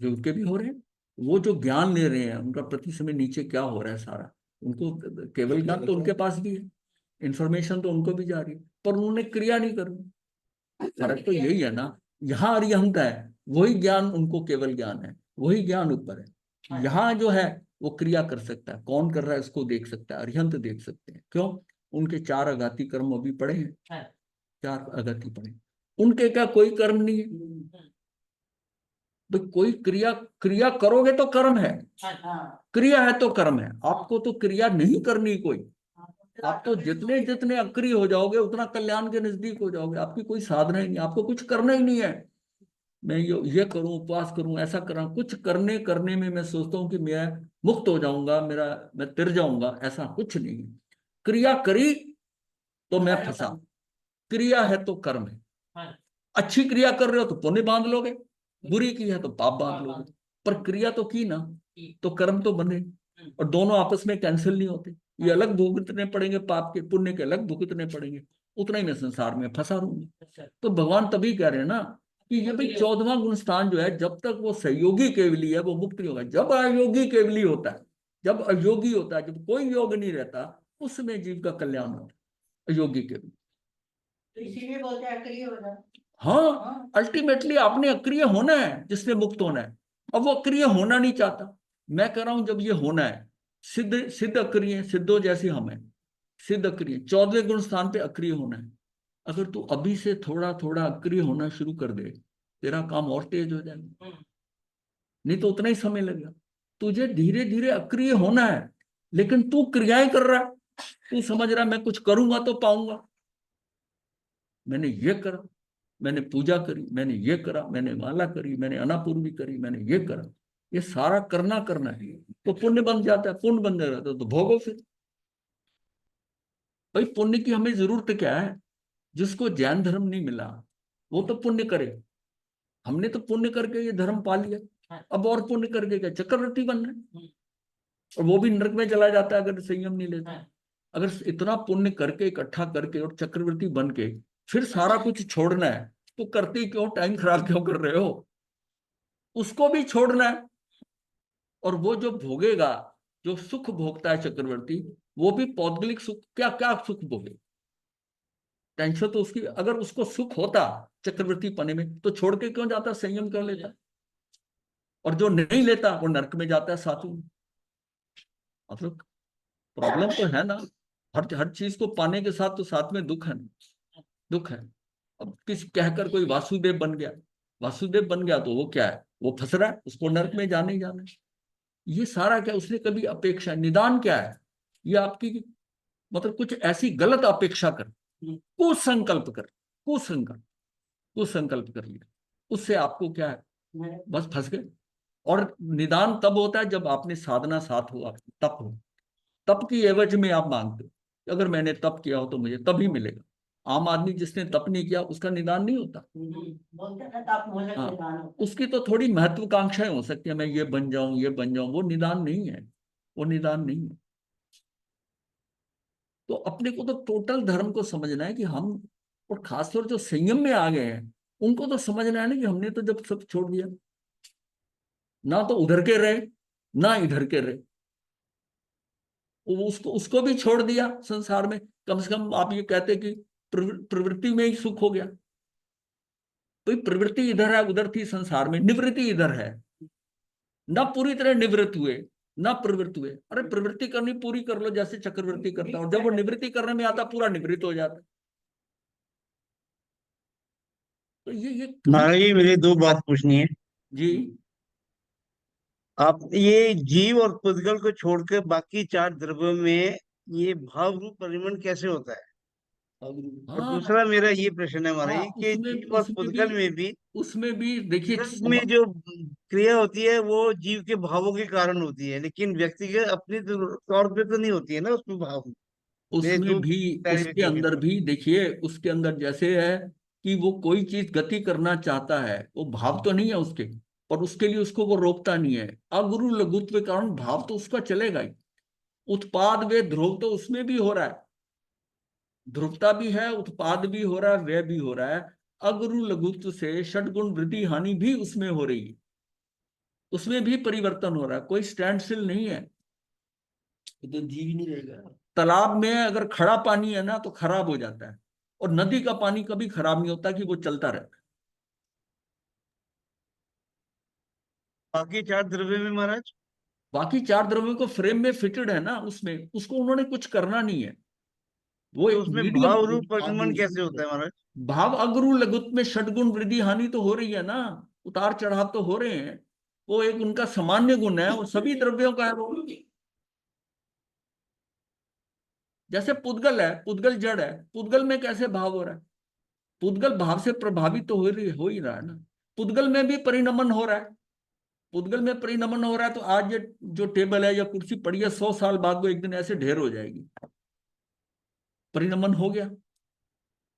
उनके भी हो रहे हैं। वो जो ज्ञान ले रहे हैं, उनका प्रति समय नीचे क्या हो रहा है सारा, उनको केवल ज्ञान तो उनके पास भी है, इंफॉर्मेशन तो उनको भी जा रही है, पर उन्होंने क्रिया नहीं करनी। फर्क तो यही है ना, यहाँ अरिहंत है, वही ज्ञान उनको केवल ज्ञान है, वही ज्ञान ऊपर है। यहाँ जो है वो क्रिया कर सकता है, कौन कर रहा है उसको देख सकता है, अरिहंत देख सकते हैं। क्यों? उनके 4 आघाती कर्म अभी पड़े हैं, 4 आघाती पड़े, उनके क्या कोई कर्म नहीं है भाई। कोई क्रिया, क्रिया करोगे तो कर्म है, क्रिया है तो कर्म है। आपको तो क्रिया नहीं करनी कोई, आप तो जितने जितने अक्रिय हो जाओगे उतना कल्याण के नजदीक हो जाओगे। आपकी कोई साधना ही नहीं, आपको कुछ करना ही नहीं है। मैं ये करूं, उपवास करूं, ऐसा करा, कुछ करने करने में मैं सोचता हूं कि मैं मुक्त हो जाऊंगा, मैं तिर जाऊंगा, ऐसा कुछ नहीं है। क्रिया करी तो मैं फंसा, क्रिया है तो कर्म है। अच्छी क्रिया कर रहे हो तो पुण्य बांध लोगे, बुरी की है तो पाप बांध लोगे, पर क्रिया तो की ना, तो कर्म तो बने। और दोनों आपस में कैंसिल नहीं होते, ये अलग भुगतने पड़ेंगे, पाप के पुण्य के अलग भुगतने पड़ेंगे, उतना ही मैं संसार में फंसा रहूंगा। तो भगवान तभी कह रहे हैं ना कि ये भाई 14वां गुण स्थान जो है, जब तक वो सहयोगी केवली है वो मुक्त नहीं होगा। जब अयोगी केवली होता है, जब अयोगी होता है, जब कोई योग नहीं रहता, उसमें जीव का कल्याण होता है, अयोगी केवली। तो इसीलिए बोलते हैं अक्रिय हो जाए। हाँ, अल्टीमेटली आपने अक्रिय होना है जिसने मुक्त होना है। अब वो अक्रिय होना नहीं चाहता। मैं कह रहा हूं जब ये होना है, सिद्ध सिद्ध अक्रिय, सिद्धो जैसे हम हैं, सिद्ध अक्रिय 14वें गुण स्थान पे अक्रिय होना है। अगर तू अभी से थोड़ा थोड़ा अक्रिय होना शुरू कर दे, तेरा काम और तेज हो जाएगा, नहीं तो उतना ही समय लगेगा। तुझे धीरे धीरे अक्रिय होना है, लेकिन तू क्रियाएं कर रहा है, तू समझ रहा है मैं कुछ करूंगा तो पाऊंगा। मैंने ये करा, मैंने पूजा करी, मैंने ये करा, मैंने माला करी, मैंने अनापूर्वी करी, मैंने ये करा, ये सारा करना करना है तो पुण्य बन जाता है। पुण्य बन जाता है तो भोगो फिर। भाई पुण्य की हमें जरूरत क्या है? जिसको जैन धर्म नहीं मिला वो तो पुण्य करे, हमने तो पुण्य करके ये धर्म पा लिया, अब और पुण्य करके क्या चक्रवर्ती बन रहे, और वो भी नरक में चला जाता है अगर संयम नहीं लेता। अगर इतना पुण्य करके इकट्ठा करके और चक्रवर्ती बन के फिर सारा कुछ छोड़ना है, तो करते ही क्यों, टाइम खराब क्यों कर रहे हो? उसको भी छोड़ना है। और वो जो भोगेगा, जो सुख भोगता है चक्रवर्ती, वो भी पौद्गलिक सुख, क्या क्या सुख भोगे। टेंशन तो उसकी, अगर उसको सुख होता चक्रवर्ती पने में तो छोड़ के क्यों जाता, संयम कर लेता। और जो नहीं लेता वो नरक में जाता है साथ में। मतलब प्रॉब्लम तो है ना, हर हर चीज को पाने के साथ तो साथ में दुख है ना, दुख है। अब किस कहकर कोई वासुदेव बन गया, वासुदेव बन गया तो वो क्या है, वो फंस रहा है, उसको नरक में जाने ही जाना है। ये सारा क्या, उसने कभी अपेक्षा, निदान क्या है, ये आपकी मतलब कुछ ऐसी गलत अपेक्षा कर, कुसंकल्प कर, कुसंकल्प कुसंकल्प कर लिया, उससे आपको क्या है, बस फंस गए। और निदान तब होता है जब आपने साधना साथ हो, आपकी तप हो, तप की एवज में आप मांगते हो कि अगर मैंने तप किया हो तो मुझे तभी मिलेगा। आम आदमी जिसने तप नहीं किया उसका निदान नहीं होता। बोलते हैं ना, ताप मोहलक हाँ, निदान होता है। उसकी तो थोड़ी महत्वाकांक्षाएं हो सकती है, मैं ये बन जाऊं, ये बन जाऊं, वो निदान नहीं है, वो निदान नहीं है। तो अपने को तो टोटल धर्म को समझना है कि हम, और खासतौर जो संयम में आ गए हैं उनको तो समझना है ना कि हमने तो जब सब छोड़ दिया, ना तो उधर के रहे ना इधर के रहे, वो उसको उसको भी छोड़ दिया संसार में। कम से कम आप ये कहते कि प्रवृत्ति में ही सुख हो गया। तो प्रवृत्ति इधर है, उधर थी संसार में, निवृत्ति इधर है, ना पूरी तरह निवृत्त हुए ना प्रवृत्त हुए। अरे प्रवृत्ति करनी पूरी कर लो जैसे चक्रवर्ती करता हूं, जब वो निवृत्ति करने में आता पूरा निवृत्त हो जाता। तो ये महाराज जी मेरी दो बात पूछनी है। जी। आप ये जीव और पुद्गल को छोड़कर बाकी चार द्रव्यों में ये भाव रूप परिमाण कैसे होता है? और हाँ दूसरा मेरा ये प्रश्न है महाराज हाँ, जी कि जीव और पुद्गल उसमें भी देखिए पुद्गल में जो क्रिया होती है वो जीव के भावों के कारण होती है, लेकिन व्यक्ति के अपने तौर पे तो नहीं होती है ना उसमें भाव। मेरे उसमें दो भी, उसके क्लैरिफिकेशन। अंदर भी देखिए, उसके अंदर जैसे है कि वो कोई चीज गति करना चाहता है, वो भाव तो नहीं है उसके, पर उसके लिए उसको वो रोकता नहीं है। अगुरु लघुत्व के कारण भाव तो उसका चलेगा ही। उत्पाद वे ध्रुव तो उसमें भी हो रहा है, ध्रुवता भी है, उत्पाद भी हो रहा है, व्यय भी हो रहा है। अगुरु लघुत्व से षटगुण वृद्धि हानि भी उसमें हो रही है, उसमें भी परिवर्तन हो रहा है, कोई स्टैंड स्टिल नहीं है। तो जीव ही नहीं रहेगा। तालाब में अगर खड़ा पानी है ना तो खराब हो जाता है, और नदी का पानी कभी खराब नहीं होता, कि वो चलता रहता है। बाकी चार द्रव्य में महाराज बाकी चार द्रव्यों को फ्रेम में फिटेड है ना, उसमें उसको उन्होंने कुछ करना नहीं है, वो तो एक उसमें मीडियम। भाव रूप परिमाण कैसे होता है महाराज? भाव अगुरु लघुत्व में षटगुण वृद्धि हानि तो हो रही है ना, उतार चढ़ाव तो हो रहे हैं। वो एक उनका सामान्य गुण है, वो सभी द्रव्यों का है वो। जैसे पुद्गल है, पुद्गल जड़ है, पुद्गल में कैसे भाव हो रहा है, पुद्गल भाव से प्रभावित तो हो ही रहा है ना। पुद्गल में भी परिणमन हो रहा है, पुद्गल में परिणमन हो रहा है। तो आज ये जो टेबल है या कुर्सी पड़ी है, 100 साल बाद वो एक दिन ऐसे ढेर हो जाएगी, परिणमन हो गया।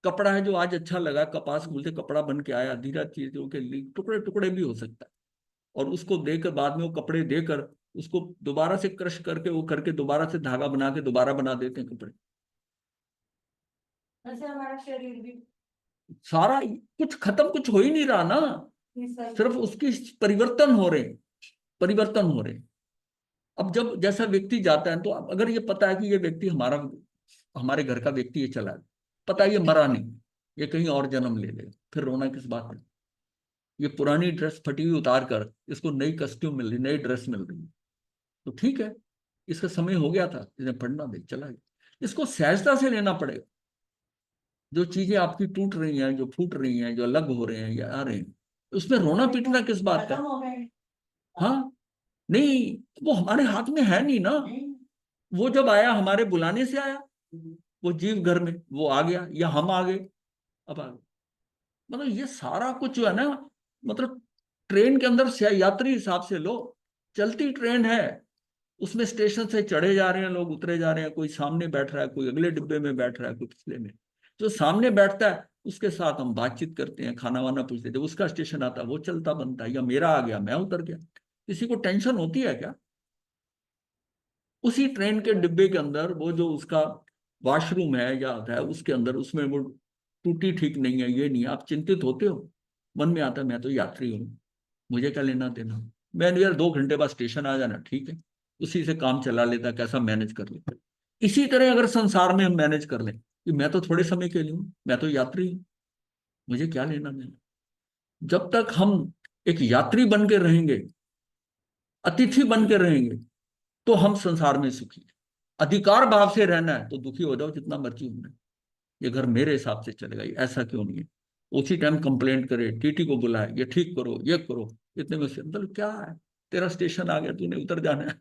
कपड़ा है जो आज अच्छा लगा, कपास फूल से कपड़ा बन के आया, धीरे चीजों के लिए टुकड़े टुकड़े भी हो सकता है, और उसको देकर बाद में वो कपड़े देकर उसको दोबारा से क्रश करके वो करके दोबारा से धागा बना के दोबारा बना देते हैं कपड़े। ऐसे हमारा शरीर भी सारा कुछ खत्म, कुछ हो ही नहीं रहा ना, सिर्फ उसकी परिवर्तन हो रहे, परिवर्तन हो रहे। अब जब जैसा व्यक्ति जाता है, तो अगर ये पता है कि ये व्यक्ति हमारे घर का व्यक्ति, ये चला है, पता है ये मरा नहीं, ये कहीं और जन्म ले लेगा, फिर रोना किस बात है। ये पुरानी ड्रेस फटी हुई उतार कर इसको नई कस्ट्यूम मिल रही, नई ड्रेस मिल रही, तो ठीक है, इसका समय हो गया था, इसे पढ़ना दे, चला गया। इसको सहजता से लेना पड़ेगा। जो चीजें आपकी टूट रही हैं, जो फूट रही हैं, जो अलग हो रहे हैं या आ रहे हैं, उसमें रोना पीटना किस बात का। खत्म हो गए। हाँ, नहीं, वो हमारे हाथ में है नहीं ना। वो जब आया हमारे बुलाने से आया, वो जीव घर में वो आ गया, या हम आ गए, अब आ गए। मतलब ये सारा कुछ जो है ना, मतलब ट्रेन के अंदर से यात्री हिसाब से लो, चलती ट्रेन है, उसमें स्टेशन से चढ़े जा रहे हैं लोग, उतरे जा रहे हैं, कोई सामने बैठ रहा है, कोई अगले डिब्बे में बैठ रहा है, कोई पिछले में। जो सामने बैठता है उसके साथ हम बातचीत करते हैं, खाना वाना पूछते थे, उसका स्टेशन आता है वो चलता बनता है, या मेरा आ गया मैं उतर गया। किसी को टेंशन होती है क्या? उसी ट्रेन के डिब्बे के अंदर वो जो उसका वॉशरूम है या है, उसके अंदर उसमें वो टूटी ठीक नहीं है, ये नहीं है, आप चिंतित होते हो? मन में आता है मैं तो यात्री हूँ, मुझे क्या लेना देना, मैं यार 2 घंटे बाद स्टेशन आ जाना, ठीक है, उसी से काम चला लेता, कैसा मैनेज कर लेता। इसी तरह अगर संसार में हम मैनेज कर लें कि मैं तो थोड़े समय के लिए हूँ, मैं तो यात्री हूँ, मुझे क्या लेना देना। जब तक हम एक यात्री बन के रहेंगे, अतिथि बन के रहेंगे, तो हम संसार में सुखी हैं। अधिकार भाव से रहना है तो दुखी हो जाओ जितना मर्जी होना है, ये घर मेरे हिसाब से चलेगा, ये ऐसा क्यों नहीं है, उसी टाइम कंप्लेंट करे, टीटी को बुलाए, ये ठीक करो, ये करो। इतने में से मतलब क्या है, तेरा स्टेशन आ गया, तूने उतर जाना है।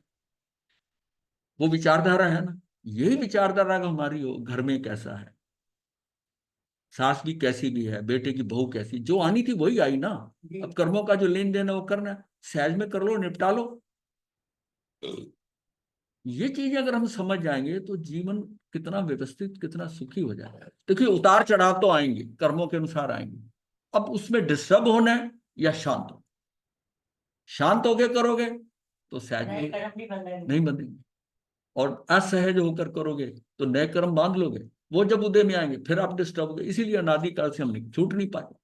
वो विचारधारा है ना। यही विचारधारा अगर हमारी हो, घर में कैसा है, सास भी कैसी भी है, बेटे की बहू कैसी, जो आनी थी वही आई ना। अब कर्मों का जो लेन देन है वो करना है, सहज में कर लो, निपटा लो। ये चीजें अगर हम समझ जाएंगे तो जीवन कितना व्यवस्थित, कितना सुखी हो जाएगा। देखिए उतार चढ़ाव तो आएंगे, कर्मों के अनुसार आएंगे। अब उसमें डिस्टर्ब होना है या शांत हो, शांत होके करोगे तो सहज नए में कर्म नहीं बंधेंगे। नहीं बंधेंगे, और असहज होकर करोगे तो नए कर्म बांध लोगे। वो जब उदय में आएंगे फिर आप डिस्टर्ब हो गए। इसीलिए अनादि काल से हम छूट नहीं पाए।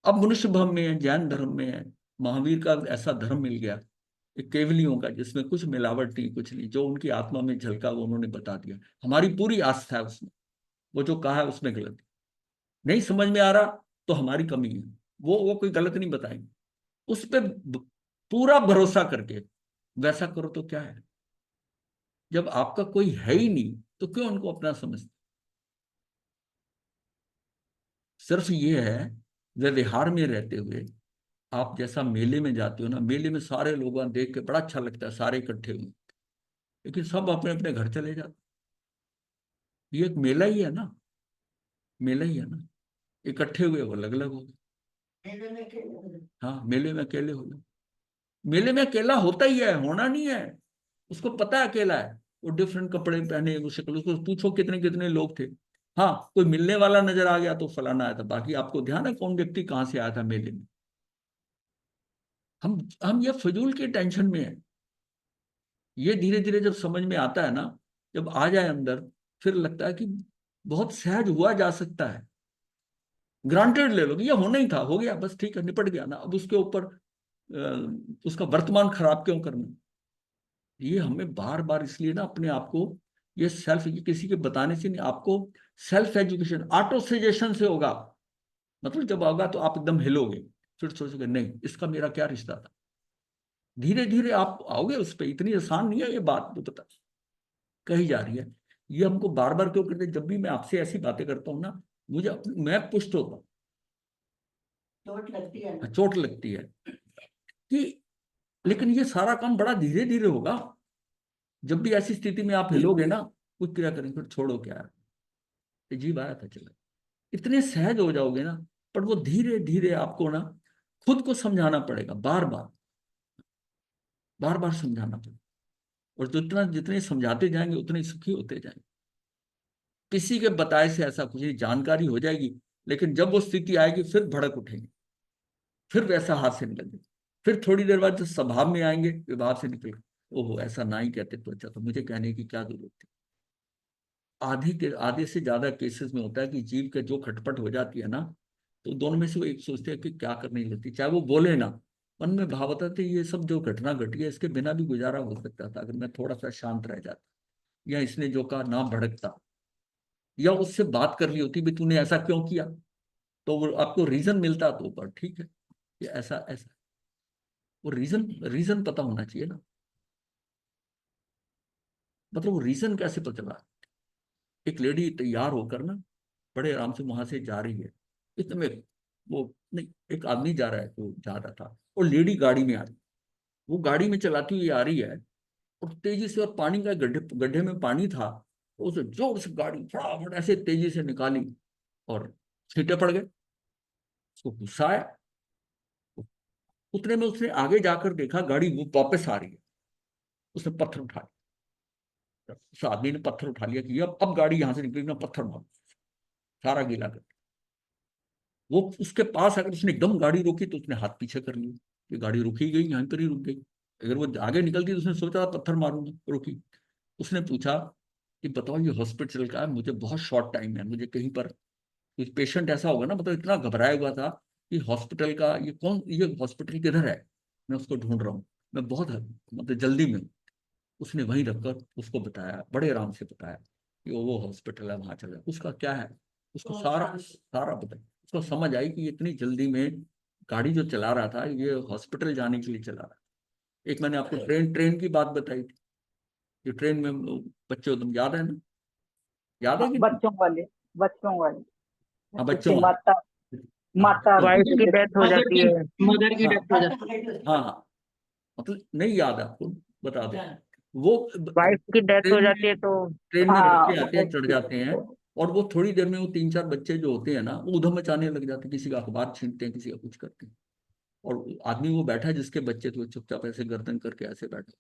अब मनुष्य धर्म में है, जैन धर्म में है, महावीर का ऐसा धर्म मिल गया, केवलियों का, जिसमें कुछ मिलावट नहीं, कुछ नहीं, जो उनकी आत्मा में झलका वो उन्होंने बता दिया। हमारी पूरी आस्था है उसमें, वो जो कहा है उसमें गलत नहीं समझ में आ रहा तो हमारी कमी है, वो कोई गलत नहीं बताएंगे। उस पर पूरा भरोसा करके वैसा करो तो क्या है। जब आपका कोई है ही नहीं तो क्यों उनको अपना समझते। सिर्फ ये है, व्यवहार में रहते हुए आप जैसा मेले में जाते हो ना, मेले में सारे लोग देख के बड़ा अच्छा लगता है, सारे इकट्ठे हुए, लेकिन सब अपने अपने घर चले जाते। ये एक मेला ही है ना, मेला ही है ना। इकट्ठे हुए वो अलग अलग हो गए। मेले में खेले। हाँ, मेले में अकेले हो गए। मेले में अकेला होता ही है, होना नहीं है। उसको पता है अकेला है। वो डिफरेंट कपड़े पहने, वो शक्ल, उसको पूछो कितने कितने लोग थे। हाँ, कोई मिलने वाला नजर आ गया तो फलाना आया था, बाकी आपको ध्यान है कौन व्यक्ति कहाँ से आया था मेले में। हम ये फजूल की टेंशन में है। ये धीरे धीरे जब समझ में आता है ना, जब आ जाए अंदर, फिर लगता है कि बहुत सहज हुआ जा सकता है। ग्रांटेड ले लो कि ये होना ही था, हो गया, बस ठीक है, निपट गया ना। अब उसके ऊपर उसका वर्तमान खराब क्यों करना। ये हमें बार बार इसलिए ना अपने आप को, ये सेल्फ, ये किसी के बताने से नहीं, आपको सेल्फ एजुकेशन, ऑटो सजेशन से होगा। मतलब जब होगा तो आप एकदम हिलोगे, फिर सोचोगे नहीं इसका मेरा क्या रिश्ता था। धीरे धीरे आप आओगे उस पर। इतनी आसान नहीं है ये बात, तो पता कही जा रही है। ये हमको बार बार क्यों करते, जब भी मैं आपसे ऐसी बातें करता हूँ ना, मैं पुष्ट होता हूँ, चोट लगती है ना। चोट लगती है कि, लेकिन ये सारा काम बड़ा धीरे धीरे होगा। जब भी ऐसी स्थिति में आप हिलोगे ना, कुछ क्रिया करेंगे, फिर छोड़ो क्या है, जीव आया था चला, इतने सहज हो जाओगे ना। पर वो धीरे धीरे आपको ना खुद को समझाना पड़ेगा, बार बार बार बार समझाना पड़ेगा। और जितना जितने समझाते जाएंगे उतने ही सुखी होते जाएंगे। किसी के बताए से ऐसा कुछ नहीं, जानकारी हो जाएगी, लेकिन जब वो स्थिति आएगी फिर भड़क उठेंगे, फिर वैसा हाथ से निकल जाए। फिर थोड़ी देर बाद जब स्वभाव में आएंगे, विभाव से निकल, ओहो ऐसा ना ही कहते तो अच्छा, तो मुझे कहने की क्या जरूरत थी। आधे से ज्यादा केसेस में होता है कि जीव के जो खटपट हो जाती है ना, तो दोनों में से वो एक सोचते हैं कि क्या करनी लगती, चाहे वो बोले ना, मन में भाव होता था ये सब जो घटना घटी है इसके बिना भी गुजारा हो सकता था, अगर मैं थोड़ा सा शांत रह जाता, या इसने जो कहा ना भड़कता, या उससे बात कर ली होती भी तूने ऐसा क्यों किया, तो वो आपको रीजन मिलता तो पर ठीक है, ये ऐसा ऐसा, वो रीजन रीजन पता होना चाहिए ना। मतलब वो रीजन कैसे पता चला। एक लेडी तैयार होकर ना बड़े आराम से वहां से जा रही है, इतने में वो, नहीं, एक आदमी जा रहा है तो जा रहा था, और लेडी गाड़ी में आ रही, वो गाड़ी में चलाती हुई आ रही है, और तेजी से, और पानी का गड्ढे गड्ढे में पानी था, तो उसे जोर से गाड़ी फटाफट ऐसे तेजी से निकाली और छींटे पड़ गए। उसको गुस्सा आया। उतने में उसने आगे जाकर देखा गाड़ी वो वापस आ रही है। उसने पत्थर उठा लिया, उस आदमी ने पत्थर उठा लिया कि अब गाड़ी यहां से निकली ना, पत्थर मारो, सारा गीला कर। वो उसके पास अगर उसने एकदम गाड़ी रोकी तो उसने हाथ पीछे कर लिया, कि गाड़ी रुकी गई, यहीं पर ही रुक गई। अगर वो आगे निकलती तो उसने सोचा पत्थर मारूंगा, रोकी। उसने पूछा कि बताओ ये हॉस्पिटल का है, मुझे बहुत शॉर्ट टाइम है, मुझे कहीं पर कुछ पेशेंट ऐसा होगा ना, मतलब इतना घबराया हुआ था कि हॉस्पिटल का ये कौन, ये हॉस्पिटल किधर है, मैं उसको ढूंढ रहा हूँ, मैं बहुत मतलब जल्दी में हूँ। उसने वहीं रखकर उसको बताया, बड़े आराम से बताया कि वो हॉस्पिटल है, वहां चला। उसका क्या है, उसको सारा सारा बताया। उसको समझ आई कि इतनी जल्दी में गाड़ी जो चला रहा था ये हॉस्पिटल जाने के लिए चला रहा था। एक मैंने आपको ट्रेन की बात बताई थी, जो ट्रेन में बच्चे, तुम याद है ना, याद है हाँ, कि नहीं? बच्चों वाले, बच्चों वाले, हाँ, उसकी बच्चों वाले। माता। माता वाइफ की डेथ हो मदर जाती की है। मदर की हाँ। डेथ हो जाती है। हाँ, मतलब नहीं याद है आपको, बता दे। वो वाइफ की डेथ हो ट्रेन जाती में है तो ट्रेन में हाँ बच्चे आते हैं, चढ़ जाते हैं, और वो थोड़ी देर में वो 3-4 बच्चे जो होते हैं ना, वो उधम मचाने लग जाते हैं, किसी का अखबार छीनते हैं, किसी का कुछ करते हैं। और आदमी वो बैठा है जिसके बच्चे, तो चुपचाप ऐसे गर्दन करके ऐसे बैठा।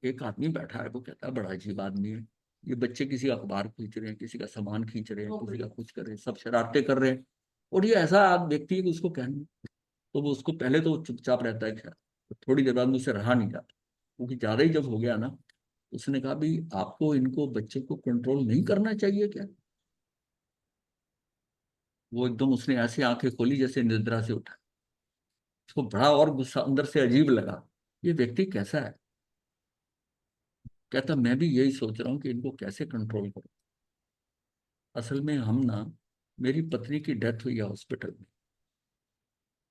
एक आदमी बैठा है, वो कहता है बड़ा अजीब आदमी है, ये बच्चे किसी का अखबार खींच रहे हैं, किसी का सामान खींच रहे हैं, किसी का कुछ कर रहे हैं, सब शरारतें कर रहे हैं, और ये ऐसा व्यक्ति है कि उसको कहना। तो वो उसको पहले तो चुपचाप रहता है, खैर तो थोड़ी देर बाद में उसे रहा नहीं जाता, क्योंकि ज्यादा ही जब हो गया ना, उसने कहा भी आपको इनको बच्चे को कंट्रोल नहीं करना चाहिए क्या? वो एकदम उसने ऐसे आंखें खोली जैसे निद्रा से उठा। उसको बड़ा और गुस्सा अंदर से अजीब लगा, ये व्यक्ति कैसा है। कहता मैं भी यही सोच रहा हूँ कि इनको कैसे कंट्रोल करूं। असल में हम ना, मेरी पत्नी की डेथ हुई है हॉस्पिटल में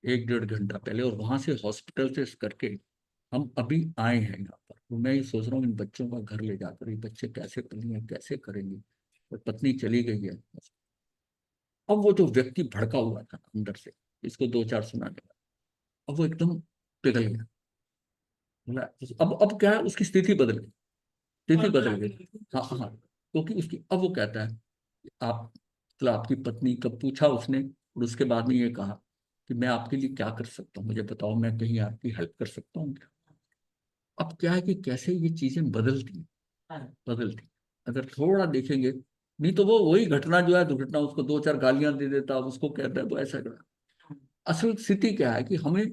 1-1.5 घंटा पहले, और वहां से हॉस्पिटल से करके हम अभी आए हैं यहाँ पर। तो मैं ये सोच रहा हूँ इन बच्चों का घर ले जाकर ये बच्चे कैसे पलेंगे, कैसे करेंगे, और पत्नी चली गई है। अब वो जो व्यक्ति भड़का हुआ था अंदर से, इसको 2-4 सुनाने लगा, अब वो एकदम पिघल गया। बोला अब क्या है, उसकी स्थिति बदल गई, स्थिति बदल गई। हाँ हाँ, क्योंकि उसकी अब वो कहता है आप, मतलब आपकी पत्नी कब पूछा उसने, और उसके बाद में ये कहा कि मैं आपके लिए क्या कर सकता हूँ, मुझे बताओ, मैं कहीं आपकी हेल्प कर सकता हूँ क्या? अब क्या है कि कैसे ये चीजें बदलती बदलती, अगर थोड़ा देखेंगे। नहीं तो वो वही घटना जो है दुर्घटना, उसको 2-4 गालियां दे देता, उसको कहता है वो ऐसा कर। असल स्थिति क्या है कि हमें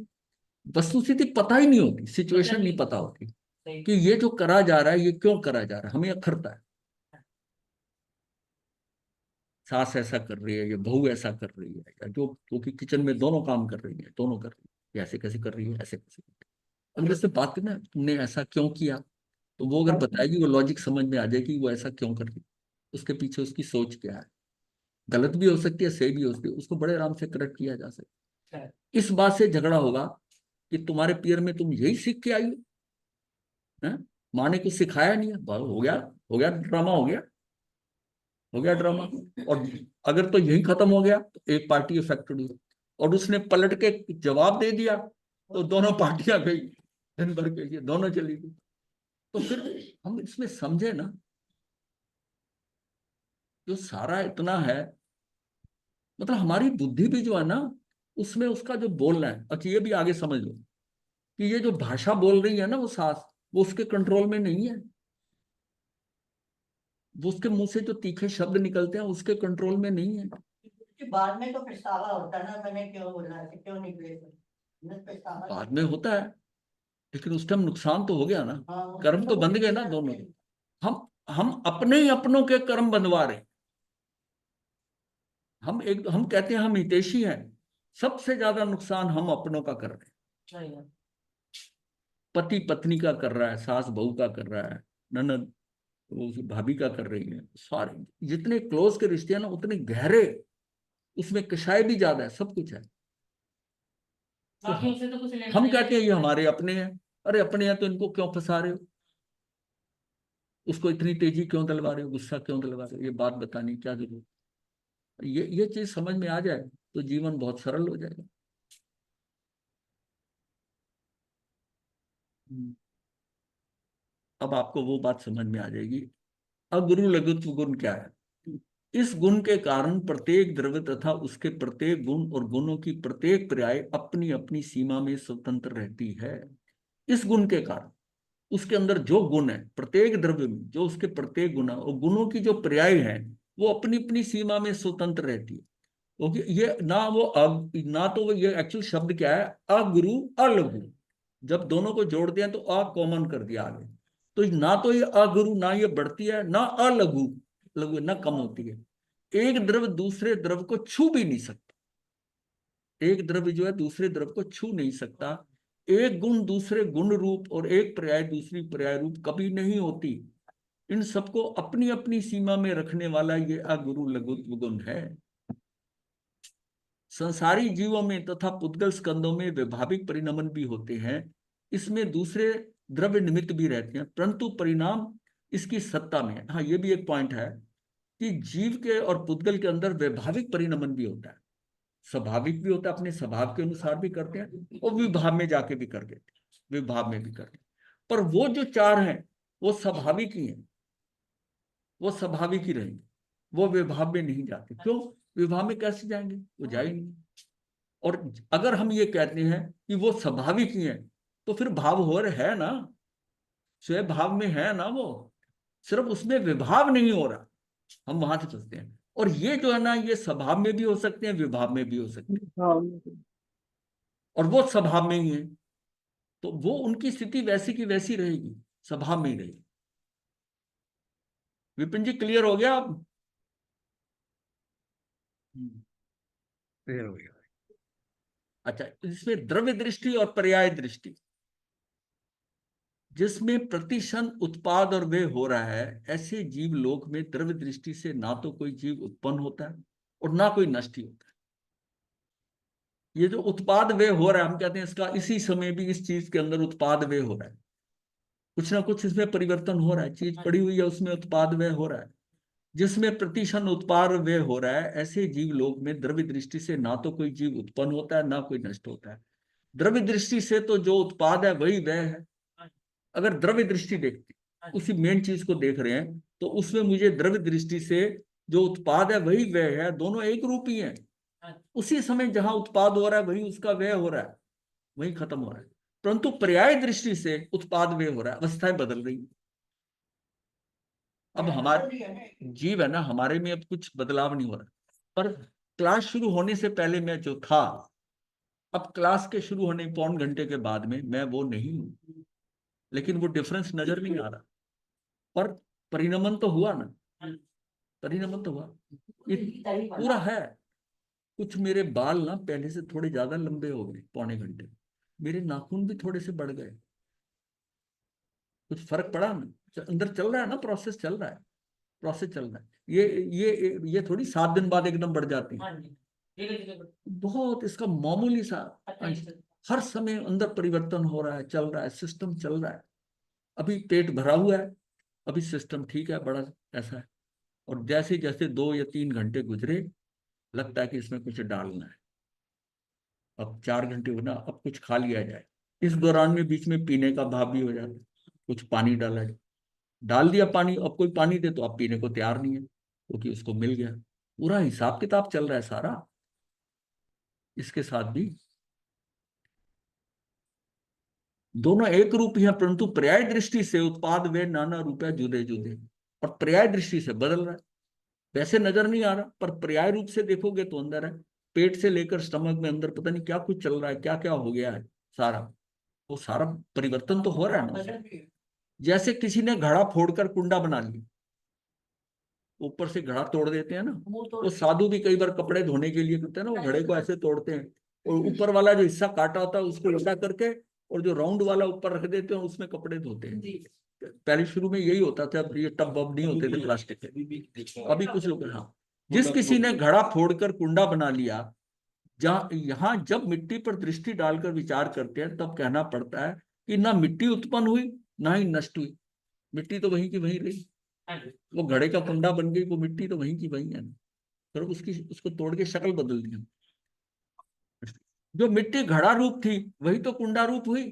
वस्तु स्थिति पता ही नहीं होती, सिचुएशन नहीं पता होती कि ये जो करा जा रहा है ये क्यों करा जा रहा है, हमें अखरता है। सास ऐसा कर रही है, ये बहू ऐसा कर रही है, या जो क्योंकि किचन में दोनों काम कर रही है, दोनों कर रही है, ये ऐसे कैसे कर रही है, ऐसे कैसे कर रही है। अगर इससे बात करना तुमने ऐसा क्यों किया, तो वो अगर बताएगी, वो लॉजिक समझ में आ जाएगी वो ऐसा क्यों कर रही है, उसके पीछे उसकी सोच क्या है। गलत भी हो सकती है, सही भी हो सकती है, उसको बड़े आराम से करेक्ट किया जा सकता है। इस बात से झगड़ा होगा कि तुम्हारे पियर में तुम यही सीख के आई हो, हैं? माँ ने कुछ सिखाया नहीं है, हो गया, हो गया ड्रामा, हो गया, हो गया ड्रामा। और अगर तो यही खत्म हो गया तो एक पार्टी इफेक्टेड हुई, और उसने पलट के जवाब दे दिया तो दोनों पार्टियां गई, दिन भर के लिए दोनों चली गई। तो फिर हम इसमें समझे ना, जो सारा इतना है, मतलब हमारी बुद्धि भी जो है ना, उसमें उसका जो बोलना है। अच्छा ये भी आगे समझ लो कि ये जो भाषा बोल रही है ना वो सास, वो उसके कंट्रोल में नहीं है। वो उसके मुंह से जो तीखे शब्द निकलते हैं उसके कंट्रोल में नहीं है। कि बाद में तो पछतावा होता है ना, मैंने क्यों बोला ऐसे, क्यों निकले थे। पछतावा बाद में होता है, लेकिन उस टाइम नुकसान तो हो गया ना, हाँ, वो कर्म तो तो बंध गए ना दोनों के। हम अपने ही अपनों के कर्म बंधवा रहे हैं। हम कहते हैं हम हितैषी हैं, सबसे ज्यादा नुकसान हम अपनों का कर रहे हैं। पति पत्नी का कर रहा है, सास बहू का कर रहा है, ननद वो उसकी भाभी का कर रही है, सारे जितने क्लोज के रिश्ते हैं ना उतने गहरे, उसमें कषाय भी ज्यादा है, सब कुछ है। तो हम कहते हैं ये हमारे अपने हैं, अरे अपने हैं तो इनको क्यों फंसा रहे हो, उसको इतनी तेजी क्यों दिलवा रहे हो, गुस्सा क्यों दिलवा रहे हो, ये बात बताने की क्या जरूरत। ये चीज समझ में आ जाए तो जीवन बहुत सरल हो जाएगा। अब आपको वो बात समझ में आ जाएगी। अगुरु लघुत्व गुण क्या है। इस गुण के कारण प्रत्येक द्रव्य तथा उसके प्रत्येक गुण और गुणों की प्रत्येक पर्याय अपनी अपनी सीमा में स्वतंत्र रहती है। इस गुण के कारण उसके अंदर जो गुण है, प्रत्येक द्रव्य में जो उसके प्रत्येक गुण है और गुणों की जो पर्याय है, वो अपनी अपनी सीमा में स्वतंत्र रहती है। क्योंकि ये ना ना तो वो, ये एक्चुअल शब्द क्या है, अगुरु अलगु। जब दोनों को जोड़ते हैं तो अ कॉमन कर दिया आगे, तो ना तो ये अगुरु, ना ये बढ़ती है, ना अलघु, लघु ना कम होती है। एक द्रव्य दूसरे द्रव्य को छू भी नहीं सकता, एक द्रव्य जो है दूसरे द्रव्य को छू नहीं सकता। एक गुण दूसरे गुण रूप और एक पर्याय दूसरी पर्याय रूप कभी नहीं होती। इन सबको अपनी अपनी सीमा में रखने वाला ये अगुरु लघुत्व गुण है। संसारी जीवों में तथा पुद्गल स्कंदों में वैभाविक परिणमन भी होते हैं, इसमें दूसरे द्रव्य निमित्त भी रहते हैं, परंतु परिणाम इसकी सत्ता में है। हाँ ये भी एक पॉइंट है कि जीव के और पुद्गल के अंदर वैभाविक परिणमन भी होता है। स्वाभाविक भी होता है, अपने स्वभाव के अनुसार भी करते हैं, और विभाव में जाके भी कर देते हैं, विभाव में भी करते हैं। पर वो जो चार हैं वो स्वाभाविक ही हैं, वो स्वाभाविक ही रहेंगे, वो विभाव में नहीं जाते। क्यों? विभाव में कैसे जाएंगे, वो जा ही नहीं। और अगर हम ये कहते हैं कि वो स्वाभाविक ही है, तो फिर भाव हो रहा है ना, स्वयं भाव में है ना, वो सिर्फ उसमें विभाव नहीं हो रहा, हम वहां से चलते हैं। और ये जो है ना, ये स्वभाव में भी हो सकते हैं, विभाव में भी हो सकते हैं, हाँ, और वो स्वभाव में ही है, तो वो उनकी स्थिति वैसी की वैसी रहेगी, स्वभाव में ही रहेगी। विपिन जी, क्लियर हो गया आप? क्लियर हो गया। अच्छा, इसमें द्रव्य दृष्टि और पर्याय दृष्टि, जिसमें प्रतिशन उत्पाद और व्यय हो रहा है, ऐसे जीव लोक में द्रव्य दृष्टि से ना तो कोई जीव उत्पन्न होता है और ना कोई नष्ट ही होता है। ये जो उत्पाद व्यय हो रहा है, हम कहते हैं इसका इसी समय भी इस चीज के अंदर उत्पाद व्यय हो रहा है, कुछ ना कुछ इसमें परिवर्तन हो रहा है, चीज पड़ी हुई है उसमें उत्पाद व्यय हो रहा है। जिसमें प्रतिशन उत्पाद व्यय हो रहा है, ऐसे जीव लोक में द्रव्य दृष्टि से ना तो कोई जीव उत्पन्न होता है ना कोई नष्ट होता है। द्रव्य दृष्टि से तो जो उत्पाद है वही व्यय है। अगर द्रव्य दृष्टि देखते, उसी मेन चीज को देख रहे हैं, तो उसमें मुझे द्रव्य दृष्टि से जो उत्पाद है वही व्यय है, दोनों एक रूप ही है। उसी समय जहां उत्पाद हो रहा है वही उसका व्यय हो रहा है, वही खत्म हो रहा है। परंतु पर्याय दृष्टि से उत्पाद व्यय हो रहा है, अवस्थाएं बदल रही है। अब हमारे जीव है ना, हमारे में अब कुछ बदलाव नहीं हो रहा, पर क्लास शुरू होने से पहले मैं जो था, अब क्लास के शुरू होने पौन घंटे के बाद में मैं वो नहीं हूं, लेकिन वो डिफरेंस नजर नहीं आ रहा। पर परिणमन तो हुआ ना, परिणमन तो हुआ, ये पूरा है। कुछ मेरे बाल ना पहले से थोड़े ज्यादा लंबे हो गए पौने घंटे, मेरे नाखून भी थोड़े से बढ़ गए, कुछ फर्क पड़ा ना, अंदर चल रहा है ना, प्रोसेस चल रहा है, प्रोसेस चल रहा है। ये थोड़ी 7 दिन बाद एकदम बढ़ जाती है, बहुत इसका मामूली सा हर समय अंदर परिवर्तन हो रहा है, चल रहा है, सिस्टम चल रहा है। अभी पेट भरा हुआ है, अभी सिस्टम ठीक है, बड़ा ऐसा है। और जैसे जैसे 2 या 3 घंटे गुजरे, लगता है कि इसमें कुछ डालना है, अब 4 घंटे होना, अब कुछ खा लिया जाए। इस दौरान में बीच में पीने का भाव भी हो जाता है, कुछ पानी डाला जाए, डाल दिया पानी, अब कोई पानी दे तो आप पीने को तैयार नहीं है, क्योंकि उसको मिल गया। पूरा हिसाब किताब चल रहा है सारा। इसके साथ भी दोनों एक रूप ही है, परंतु पर्याय दृष्टि से उत्पाद वे नाना रूप है, जुदे जुदे, और पर्याय दृष्टि से बदल रहा है। वैसे नजर नहीं आ रहा, पर पर्याय रूप से देखोगे तो अंदर है, पेट से लेकर स्टमक में अंदर पता नहीं क्या कुछ चल रहा है, क्या क्या हो गया है सारा, वो सारा परिवर्तन तो हो रहा है ना। जैसे किसी ने घड़ा फोड़कर कुंडा बना लिया, ऊपर से घड़ा तोड़ देते हैं ना, वो साधु भी कई बार कपड़े धोने के लिए करते हैं ना, वो घड़े को ऐसे तोड़ते हैं, और ऊपर वाला जो हिस्सा काटा होता है उसको उल्टा करके, और जो राउंड वाला ऊपर रख देते हैं उसमें कपड़े धोते हैं। पहले शुरू में यही होता था, ये टब वब नहीं होते थे प्लास्टिक के। अभी कुछ लोग, हाँ, जिस किसी ने घड़ा फोड़कर कुंडा बना लिया, जहां यहाँ जब मिट्टी पर दृष्टि डालकर विचार करते हैं, तब कहना पड़ता है कि ना मिट्टी उत्पन्न हुई ना ही नष्ट हुई, मिट्टी तो वहीं की वहीं रही। वो घड़े का कुंडा बन गई, वो मिट्टी तो वहीं की वहीं है ना, फिर उसको तोड़ के शक्ल बदल दी। जो मिट्टी घड़ा रूप थी वही तो कुंडा रूप हुई,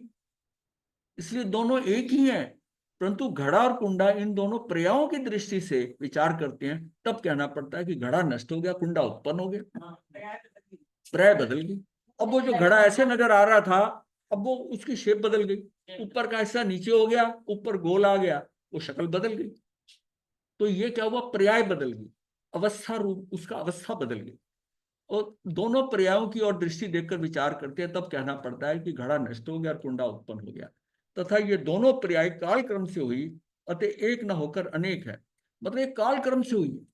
इसलिए दोनों एक ही हैं। परंतु घड़ा और कुंडा, इन दोनों पर्यायों की दृष्टि से विचार करते हैं, तब कहना पड़ता है कि घड़ा नष्ट हो गया, कुंडा उत्पन्न हो गया, पर्याय बदल गई। अब वो जो घड़ा ऐसे नजर आ रहा था, अब वो उसकी शेप बदल गई, ऊपर का हिस्सा नीचे हो गया, ऊपर गोल आ गया, वो शक्ल बदल गई। तो ये क्या हुआ, पर्याय बदल गई, अवस्था रूप उसका अवस्था बदल गई। और दोनों पर्यायों की ओर दृष्टि देखकर विचार करते हैं, तब कहना पड़ता है कि घड़ा नष्ट हो गया और कुंडा उत्पन्न हो गया। तथा ये दोनों पर्याय काल क्रम से हुई, अतः एक न होकर अनेक है। मतलब एक काल क्रम से हुई,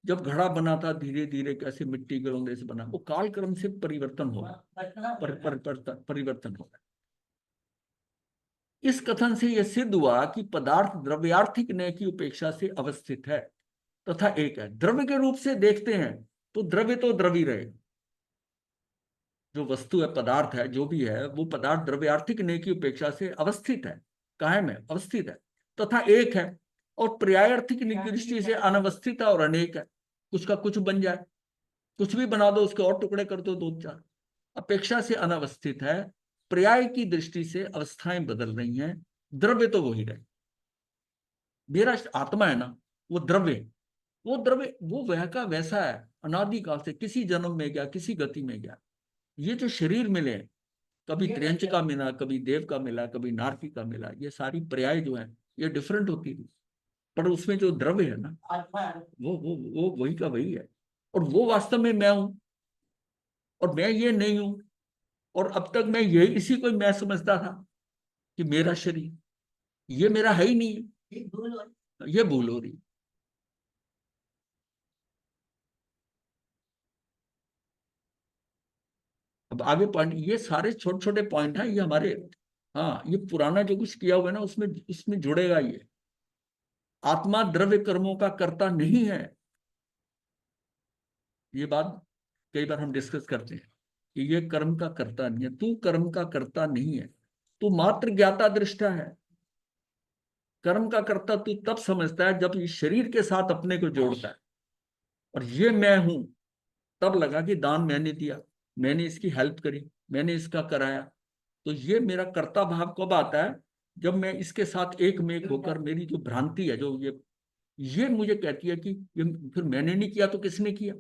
जब घड़ा बना था धीरे धीरे कैसे मिट्टी गलोंदे से बना, वो काल क्रम से परिवर्तन होगा, परिवर्तन होगा। इस कथन से यह सिद्ध हुआ कि पदार्थ द्रव्यार्थिक न्याय की उपेक्षा से अवस्थित है तथा एक है। द्रव्य के रूप से देखते हैं तो द्रव्य तो द्रवी रहे, जो वस्तु है, पदार्थ है, जो भी है, वो पदार्थ द्रव्यार्थिक न्याय की उपेक्षा से अवस्थित है, कायम है, अवस्थित है, तथा एक है। और पर्यायार्थिक दृष्टि से अनवस्थित है और अनेक है, कुछ का कुछ बन जाए, कुछ भी बना दो, उसके और टुकड़े कर दो 2-4। अपेक्षा से अनावस्थित है, पर्याय की दृष्टि से अवस्थाएं बदल रही हैं, द्रव्य तो वही रहे। मेरा आत्मा है ना, वो द्रव्य, वो द्रव्य वो वह का वैसा है, अनादिकाल से, किसी जन्म में गया, किसी गति में गया। ये जो शरीर मिले, कभी त्र्यंच का मिला, कभी देव का मिला, कभी नारकी का मिला, ये सारी पर्याय जो है ये डिफरेंट होती थी, पर उसमें जो द्रव्य है ना, आत्मा है। वो वही का वही है। और वो वास्तव में मैं हूं, और मैं ये नहीं हूं। और अब तक मैं यही इसी को मैं समझता था कि मेरा शरीर, ये मेरा है ही नहीं है। ये भूल हो। ये भूल हो रही। अब आगे पॉइंट, ये सारे छोटे छोटे पॉइंट हैं, ये हमारे, हाँ, ये पुराना जो कुछ किया हुआ है ना, उसमें जुड़ेगा ये। आत्मा द्रव्य कर्मों का कर्ता नहीं है। ये बात कई बार हम डिस्कस करते हैं कि ये कर्म का कर्ता नहीं है, तू कर्म का कर्ता नहीं है, तू मात्र ज्ञाता दृष्टा है। कर्म का कर्ता तू तब समझता है जब इस शरीर के साथ अपने को जोड़ता है, और ये मैं हूं, तब लगा कि दान मैंने दिया, मैंने इसकी हेल्प करी, मैंने इसका कराया। तो ये मेरा कर्ता भाव कब आता है? जब मैं इसके साथ एक में एक होकर, मेरी जो भ्रांति है, जो ये मुझे कहती है कि ये फिर मैंने नहीं किया तो किसने किया।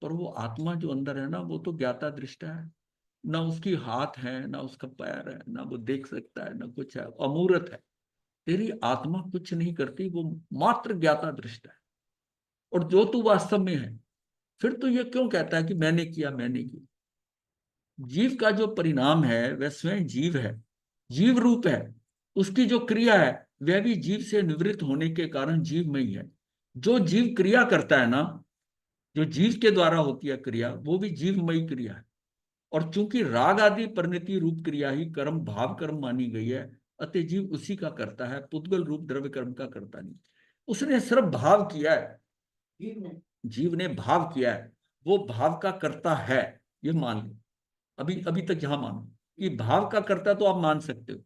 पर वो आत्मा जो अंदर है ना, वो तो ज्ञाता दृष्टा है, ना उसकी हाथ है, ना उसका पैर है, ना वो देख सकता है, ना कुछ है, अमूर्त है। तेरी आत्मा कुछ नहीं करती, वो मात्र ज्ञाता दृष्टा है। और जो तू वास्तव में है, फिर तू ये क्यों कहता है कि मैंने किया, मैंने किया? जीव का जो परिणाम है वह स्वयं जीव है, जीव रूप है। उसकी जो क्रिया है वह भी जीव से निवृत्त होने के कारण जीवमयी है। जो जीव क्रिया करता है ना, जो जीव के द्वारा होती है क्रिया, वो भी जीवमयी क्रिया है। और चूंकि राग आदि परिणति रूप क्रिया ही कर्म भाव कर्म मानी गई है, अतः जीव उसी का करता है, पुद्गल रूप द्रव्य कर्म का करता नहीं। उसने सिर्फ भाव किया है, जीव ने भाव किया है, वो भाव का करता है, ये मान लो। अभी अभी तक यहां मानो कि भाव का करता तो आप मान सकते हो,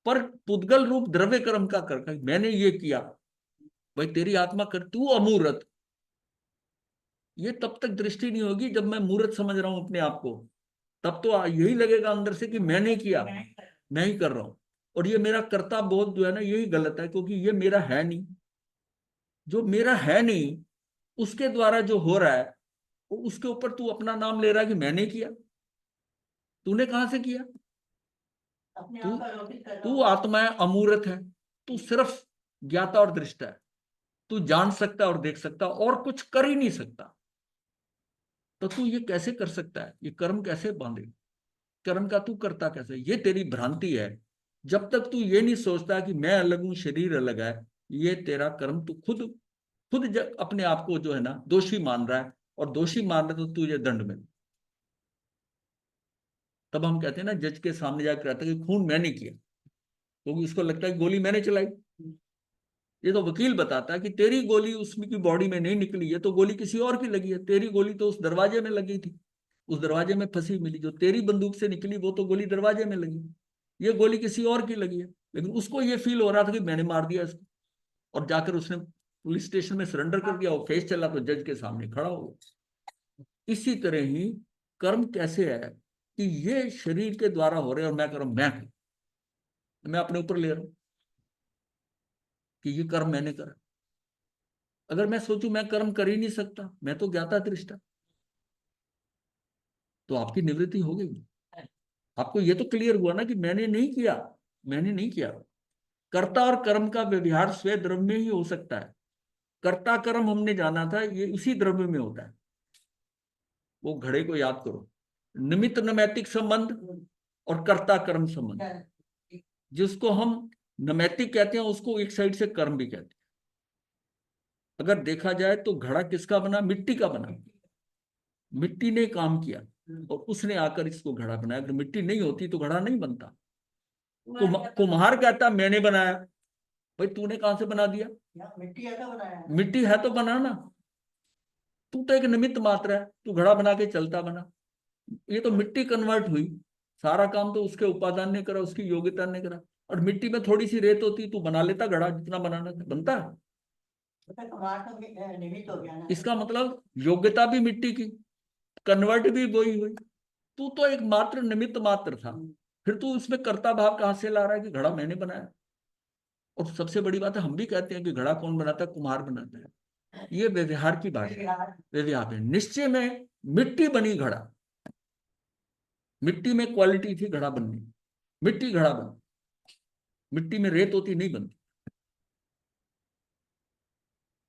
पर पुद्गल रूप द्रव्य कर्म का करता, मैंने ये किया, भाई तेरी आत्मा कर, तू अमूर्त। ये तब तक दृष्टि नहीं होगी जब मैं मूर्त समझ रहा हूं अपने आप को, तब तो यही लगेगा अंदर से कि मैंने किया, मैं ही कर रहा हूं। और ये मेरा कर्ता बोध जो है ना, यही गलत है, क्योंकि ये मेरा है नहीं। जो मेरा है नहीं, उसके द्वारा जो हो रहा है, उसके ऊपर तू अपना नाम ले रहा है कि मैंने किया। तूने कहां से किया? अपने तू आप का रोटित कर रहा तू हूँ। आत्मा है, अमूर्त है। तू सिर्फ ज्ञाता और दृष्टा है। तू जान सकता है और देख सकता और कुछ कर ही नहीं सकता। तो तू ये कैसे कर सकता है? ये कर्म कैसे बांधे? कर्म का तू करता कैसे? ये तेरी भ्रांति है। जब तक तू ये नहीं सोचता कि मैं अलग हूं, शरीर अलग है, ये तेरा कर्म तू खुद खुद अपने आप को जो है ना दोषी मान रहा है, और दोषी मान रहा है तो तुझे दंड मिले। तब हम कहते हैं ना, जज के सामने जाकर कहता है कि खून मैंने किया, क्योंकि उसको लगता है कि गोली मैंने चलाई। ये तो वकील बताता है कि तेरी गोली उसमें की बॉडी में नहीं निकली है, तो गोली किसी और की लगी है। तेरी गोली तो उस दरवाजे में लगी थी, उस दरवाजे में फंसी मिली। जो तेरी बंदूक से निकली वो तो गोली दरवाजे में लगी, ये गोली किसी और की लगी है। लेकिन उसको ये फील हो रहा था कि मैंने मार दिया इसको, और जाकर उसने पुलिस स्टेशन में सरेंडर कर दिया। वो केस चला तो जज के सामने खड़ा हो गया। इसी तरह ही कर्म कैसे है कि ये शरीर के द्वारा हो रहे हैं, और मैं कर्म मैं अपने ऊपर ले रहा हूं कि ये कर्म मैंने करा। अगर मैं सोचूं मैं कर्म कर ही नहीं सकता, मैं तो ज्ञाता दृष्टा, तो आपकी निवृत्ति हो गई। आपको ये तो क्लियर हुआ ना कि मैंने नहीं किया, मैंने नहीं किया। कर्ता और कर्म का व्यवहार स्वयं द्रव्य में ही हो सकता है। कर्ता कर्म हमने जाना था, ये उसी द्रव्य में होता है। वो घड़े को याद करो, निमित्त नैमित्तिक संबंध और कर्ता कर्म संबंध। जिसको हम नैमित्तिक कहते हैं, उसको एक साइड से कर्म भी कहते हैं। अगर देखा जाए तो घड़ा किसका बना? मिट्टी का बना। मिट्टी ने काम किया और उसने आकर इसको घड़ा बनाया। अगर मिट्टी नहीं होती तो घड़ा नहीं बनता। कुम्हार कहता मैंने बनाया, भाई तूने कहां से बना दिया? मिट्टी है तो बनाया। मिट्टी है तो बनाना। तू तो एक निमित्त मात्र है, तू घड़ा बना के चलता बना। ये तो मिट्टी कन्वर्ट हुई, सारा काम तो उसके उपादान ने करा, उसकी योग्यता ने करा। और मिट्टी में थोड़ी सी रेत होती, तू बना लेता घड़ा, जितना बनाना था बनता है। तो कुमार तो निमित्त हो गया ना। इसका मतलब योग्यता भी मिट्टी की, कन्वर्ट भी वही हुई। तू तो एक मात्र निमित्त मात्र था, फिर तू इसमें कर्ता भाव कहां से ला रहा है कि घड़ा मैंने बनाया। और सबसे बड़ी बात है, हम भी कहते हैं कि घड़ा कौन बनाता है, कुम्हार बनाता है। ये व्यवहार की भाषा है, व्यवहार में निश्चय में मिट्टी बनी घड़ा, मिट्टी में क्वालिटी थी घड़ा बननी, मिट्टी घड़ा बन, मिट्टी में रेत होती नहीं बनती।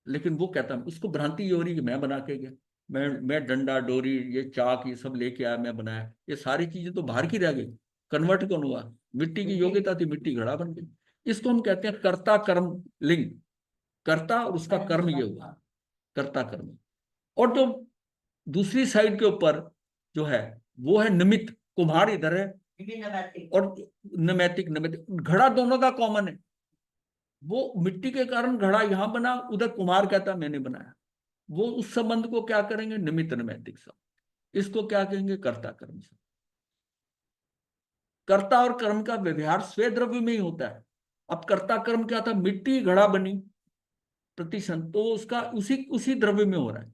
लेकिन वो कहता, उसको भ्रांति ये हो रही कि मैं बना के गया, मैं डंडा डोरी ये चाक ये सब लेके आया, मैं बनाया, ये सारी चीजें तो बाहर की रह गई। कन्वर्ट कौन हुआ, मिट्टी की योग्यता थी, मिट्टी घड़ा बन गई। इसको हम कहते हैं कर्ता कर्म लिंग, कर्ता और उसका कर्म ये हुआ, कर्ता कर्म। और जो दूसरी साइड के ऊपर जो है वो है निमित्त, कुम्हार इधर है और नैमित्तिक, नैमित्तिक घड़ा दोनों का कॉमन है। वो मिट्टी के कारण घड़ा यहां बना, उधर कुम्हार कहता मैंने बनाया। वो उस संबंध को क्या करेंगे, निमित्त नैमित्तिक संबंध। इसको क्या कहेंगे, कर्ता कर्म संबंध। कर्ता और कर्म का व्यवहार स्वे द्रव्य में ही होता है। अब कर्ता कर्म क्या था, मिट्टी घड़ा बनी प्रतिशत, तो उसका उसी उसी द्रव्य में हो रहा है।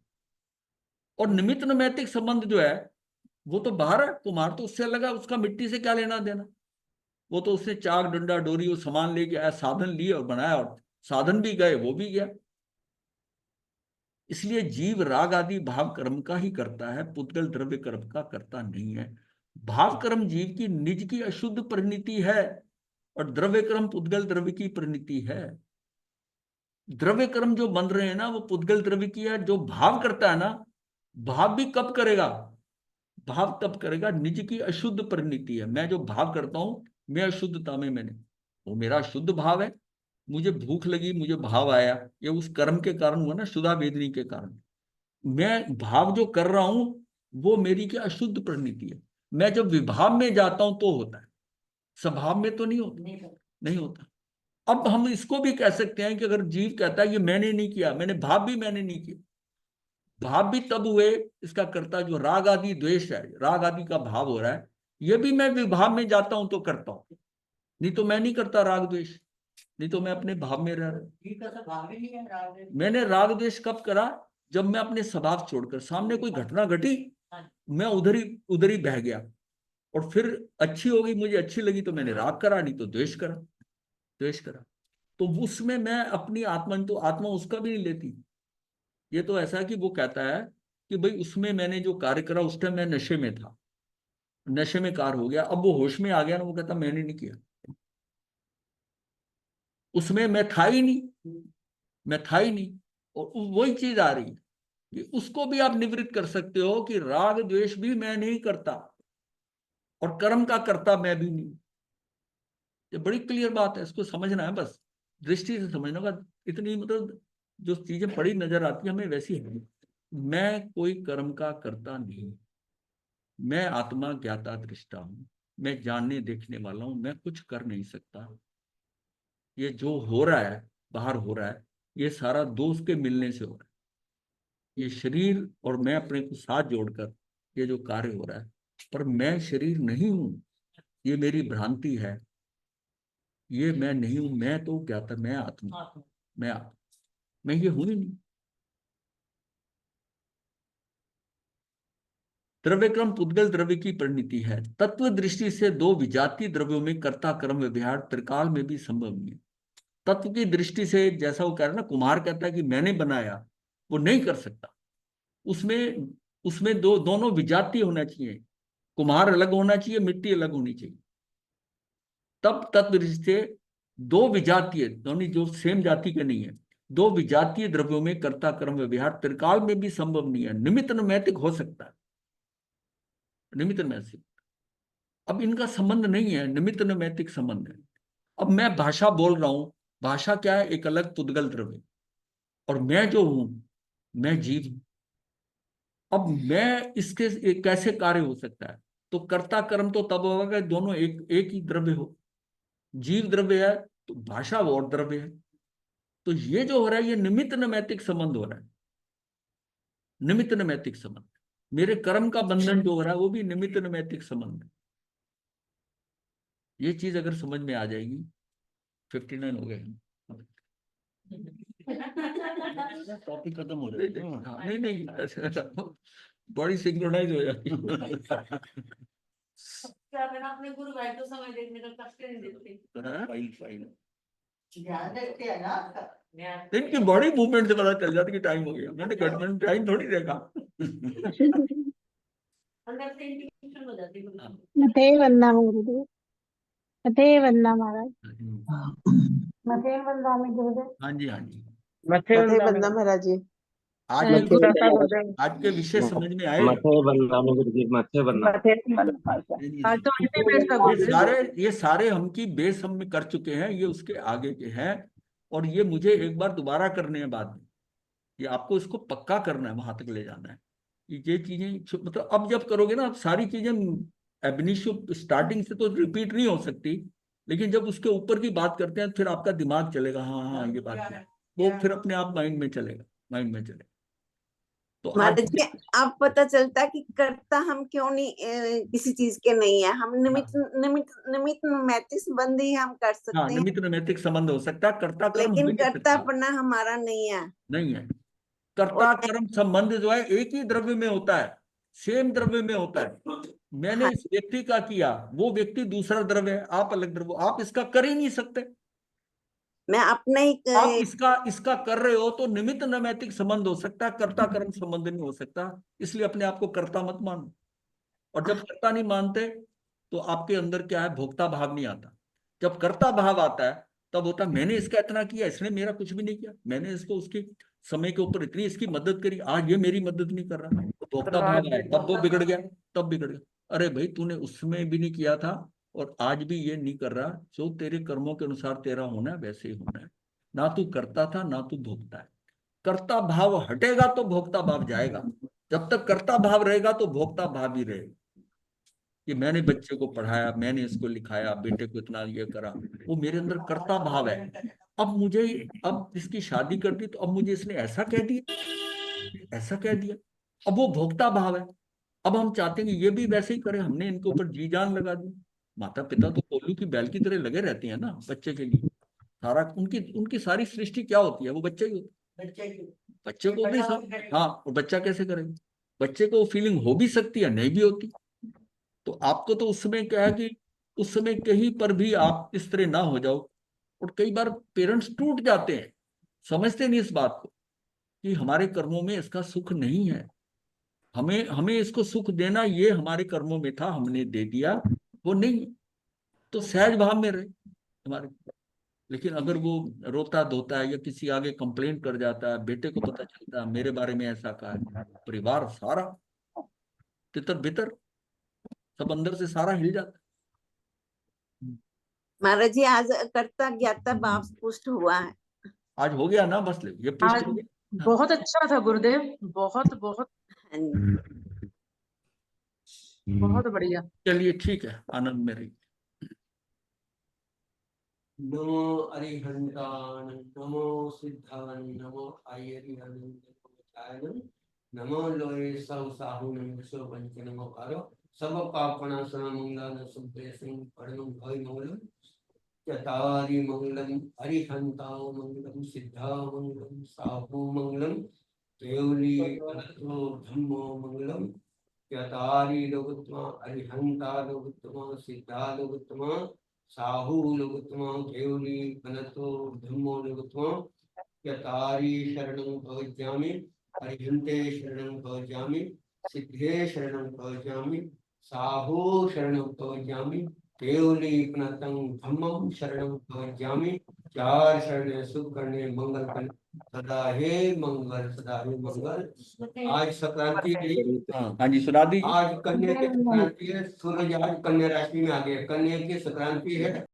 और निमित्त नैमित्तिक संबंध जो है वो तो बाहर है, कुम्हार तो उससे लगा, उसका मिट्टी से क्या लेना देना। वो तो उसने चाक डंडा डोरी वो सामान लेके आया, साधन लिए और बनाया, और साधन भी गए, वो भी गया। इसलिए जीव राग आदि भाव कर्म का ही करता है, पुद्गल द्रव्य कर्म का करता नहीं है। भाव कर्म जीव की निज की अशुद्ध परिणति है, और द्रव्य कर्म पुद्गल द्रव्य की परिणति है। द्रव्य कर्म जो बन रहे हैं ना वो पुद्गल द्रव्य की है। जो भाव करता है ना, भाव भी कब करेगा, भाव तब करेगा निज की अशुद्ध परिणति है। मैं जो भाव करता हूं, मैं अशुद्धता में, मैंने वो मेरा शुद्ध भाव है। मुझे भूख लगी, मुझे भाव आया, ये उस कर्म के कारण हुआ ना, शुदा वेदनी के कारण। मैं भाव जो कर रहा हूं वो मेरी क्या अशुद्ध परिणति है। मैं जब विभाव में जाता हूं तो होता है, स्वभाव में तो नहीं होता, नहीं होता। अब हम इसको भी कह सकते हैं कि अगर जीव कहता है कि मैंने नहीं किया, मैंने भाव भी मैंने नहीं किया, भाव भी तब हुए, इसका कर्ता जो राग आदि द्वेष है, राग आदि का भाव हो रहा है, ये भी मैं विभाव में जाता हूं तो करता हूं, नहीं तो मैं नहीं करता राग द्वेष, नहीं तो मैं अपने भाव में रह रहा। मैंने राग द्वेष कब करा, जब मैं अपने स्वभाव छोड़कर, सामने कोई घटना घटी, मैं उधर ही बह गया, और फिर अच्छी हो गई, मुझे अच्छी लगी तो मैंने राग करा, नहीं तो द्वेष करा, द्वेष करा। तो उसमें मैं अपनी आत्मा, तो आत्मा उसका भी नहीं लेती। ये तो ऐसा है कि वो कहता है कि भाई उसमें मैंने जो कार्य करा उस टाइम मैं नशे में था, नशे में कार्य हो गया, अब वो होश में आ गया ना, वो कहता मैंने नहीं किया, उसमें मैं था ही नहीं, मैं था ही नहीं। और वही चीज आ रही है कि उसको भी आप निवृत्त कर सकते हो कि राग द्वेष भी मैं नहीं करता, और कर्म का करता मैं भी नहीं। ये बड़ी क्लियर बात है, इसको समझना है, बस दृष्टि से समझना होगा। इतनी मतलब जो चीजें बड़ी नजर आती है हमें वैसी है। मैं कोई कर्म का करता नहीं, मैं आत्मा ज्ञाता दृष्टा हूं, मैं जानने देखने वाला हूं, मैं कुछ कर नहीं सकता। ये जो हो रहा है, बाहर हो रहा है, ये सारा दोष के मिलने से हो रहा है। ये शरीर और मैं अपने को साथ जोड़कर ये जो कार्य हो रहा है, पर मैं शरीर नहीं हूं, ये मेरी भ्रांति है, ये मैं नहीं हूं। मैं तो ज्ञाता, मैं आत्मा, मैं आत्मा, मैं ये हूं ही नहीं। द्रव्य क्रम पुद्गल द्रव्य की परिणति है। तत्व दृष्टि से दो विजातीय द्रव्यों में कर्ता कर्म व्यवहार त्रिकाल में भी संभव नहीं है। तत्व की दृष्टि से, जैसा वो कह रहा है ना, कुम्हार कहता है कि मैंने बनाया, वो नहीं कर सकता। उसमें उसमें दोनों विजातीय होना चाहिए, कुम्हार अलग होना चाहिए, मिट्टी अलग होनी चाहिए। तब तत्व दृष्टि से दो विजातीय, दोनों जो सेम जाति के नहीं है, दो विजातीय द्रव्यों में कर्ता कर्म व्यवहार त्रिकाल में भी संभव नहीं है। निमित्त नैमित्तिक हो सकता है, निमित्त नैमित्तिक। अब इनका संबंध नहीं है, निमित्त नैमित्तिक संबंध है। अब मैं भाषा बोल रहा हूं, भाषा क्या है, एक अलग पुद्गल द्रव्य, और मैं जो हूं, मैं जीव हूं। अब मैं इसके कैसे कार्य हो सकता है, तो कर्ता कर्म तो तब होगा कि दोनों एक ही द्रव्य हो। जीव द्रव्य है तो भाषा वो और द्रव्य है। तो ये जो हो रहा है ये निमित्त नैमित्तिक संबंध हो रहा है, निमित्त नैमित्तिक संबंध। मेरे कर्म का बंधन जो हो रहा है वो भी निमित्त नैमित्तिक संबंध है। ये चीज अगर समझ में आ जाएगी, 59 हो गए। टॉपिक खत्म हो जाएगा। हाँ, नहीं नहीं ऐसा बॉडी सिंक्रोनाइज हो जाती है। क्या मैंने अपने गुरु भाई को समय देखने का कष्ट नहीं देते। फाइल फाइल ध्यान रखते हैं ना आपका। इनकी बॉडी मूवमेंट से पता चल जाता कि टाइम हो गया। मैंने गवर्नमेंट टाइम थोड़ी देखा। अंदर से इंट्यूशन हो जाती है। मते वंदना गुरुदेव, मते वंदना महाराज, मते वंदना में गुरुदेव। हाँ जी, हाँ जी। मथे मथे वंदना बंदा महाराज जी। आज जय के गुरुदेव। आज के विषय समझ में आए। मथे बनना में गुरुदेव, मथे बनना। मथे वंदना। आज तो अल्टीमेट था गुरुदेव। ये सारे हम की बेस हम में कर चुके हैं, ये उसके आगे के हैं। और ये मुझे एक बार दोबारा करने हैं बाद में। ये आपको इसको पक्का करना है, वहां तक ले जाना है। ये चीजें मतलब अब जब करोगे ना, अब सारी चीजें एबनिशियो स्टार्टिंग से तो रिपीट नहीं हो सकती, लेकिन जब उसके ऊपर की बात करते हैं फिर आपका दिमाग चलेगा, हाँ हाँ ये बात है, वो फिर अपने आप माइंड में चलेगा। तो आज महाराज जी अब पता चलता कि कर्ता हम क्यों नहीं किसी चीज के नहीं है, हम निमित्त नैतिक संबंध ही हम कर हाँ, सकते हैं, निमित्त नैतिक संबंध हो सकता है, कर्ता कर्म हो लेकिन ही नहीं सकता। कर्तापना हमारा नहीं है। नहीं है। कर्ता कर्म संबंध जो है एक ही द्रव्य में होता है, सेम द्रव्य में होता है। मैंने इस व्यक्ति का किया, वो व्यक्ति दूसरा द्रव्य है, आप अलग द्रव्य, आप इसका कर ही नहीं सकते। मैं अपने ही आप इसका कर रहे हो तो निमित्त नैतिक संबंध हो सकता है, कर्ता कर्म संबंध नहीं हो सकता। इसलिए अपने आप को कर्ता मत मानो। और जब कर्ता नहीं मानते तो आपके अंदर क्या है, भोक्ता भाव नहीं आता। जब कर्ता भाव आता है तब होता है मैंने इसका इतना किया, इसने मेरा कुछ भी नहीं किया, मैंने इसको उसके समय के ऊपर इतनी इसकी मदद करी, आज ये मेरी मदद नहीं कर रहा, तो भोक्ता भाव आया, तब वो बिगड़ गया, तब बिगड़ गया। अरे भाई तूने उस समय भी नहीं किया था और आज भी ये नहीं कर रहा, जो तेरे कर्मों के अनुसार तेरा होना है वैसे ही होना है। ना तू करता था ना तू भोगता है। कर्ता भाव हटेगा तो भोक्ता भाव जाएगा, जब तक कर्ता भाव रहेगा तो भोक्ता भाव ही रहेगा। कि मैंने बच्चे को पढ़ाया, मैंने इसको लिखाया, बेटे को इतना ये करा, वो मेरे अंदर कर्ता भाव है। अब इसकी शादी कर दी तो अब मुझे इसने ऐसा कह दिया, ऐसा कह दिया, अब वो भोक्ता भाव है। अब हम चाहते हैं कि ये भी वैसे ही करे, हमने इनके ऊपर जी जान लगा दी। माता पिता तो कोल्लू की बैल की तरह लगे रहते हैं ना बच्चे के लिए। सारा उनकी सारी सृष्टि क्या होती है, वो बच्चे ही होता है। बच्चे को भी हाँ, और बच्चा कैसे करेगा, बच्चे को फीलिंग हो भी सकती है नहीं भी होती। तो आपको तो उस समय क्या है कि उस समय कहीं पर भी आप इस तरह ना हो जाओ। और कई बार पेरेंट्स टूट जाते हैं, समझते नहीं इस बात को कि हमारे कर्मों में इसका सुख नहीं है, हमें इसको सुख देना ये हमारे कर्मों में था, हमने दे दिया, वो नहीं। तो सहज भाव में रहे हमारे। लेकिन अगर वो रोता धोता है या किसी आगे कंप्लेंट कर जाता है, बेटे को पता चलता है मेरे बारे में ऐसा कहा है, परिवार सारा तितर बितर, सब अंदर से सारा हिल जाता है। महाराज जी आज कर्ता ज्ञाता भाव पुष्ट हुआ है। आज हो गया ना, बस ये पुष्ट हो गया। बहुत अच्छा था गुरुदेव, बहुत बहुत हाँ जी। बहुत बढ़िया। चलिए ठीक है, आनंद में रहिए। नमो अरिहंतान, नमो सिद्धान, नमो आयरिहंतान, नमो लोये सब साहु नमो पंच नमो कारो सब पापना समंगल सुभे सिंह परम भय मंगलम चतारी मंगलम अरिहंता मंगलम सिद्धा मंगलम साहु मंगलम केवली धम्मो मंगलम चतारी लोकोत्तमा अरिहंता लोकोत्तमा सिद्धा लोकोत्तमा साहु लोकोत्तमा केवली गणतो धम्मो लोकोत्तमा चतारी शरणं भजामि अरिहंते शरणं भजामि सिद्धे शरणं भजामि साहु शरणं भजामि केवली प्रणतं धम्मं शरणं भजामि। चार शरण सुख करने मंगल करने सदा हे मंगल। आज संक्रांति है। हाँ जी, सुना दीजिए। आज कन्या की संक्रांति है, सूरज आज कन्या राशि में आ गया, कन्या की संक्रांति है।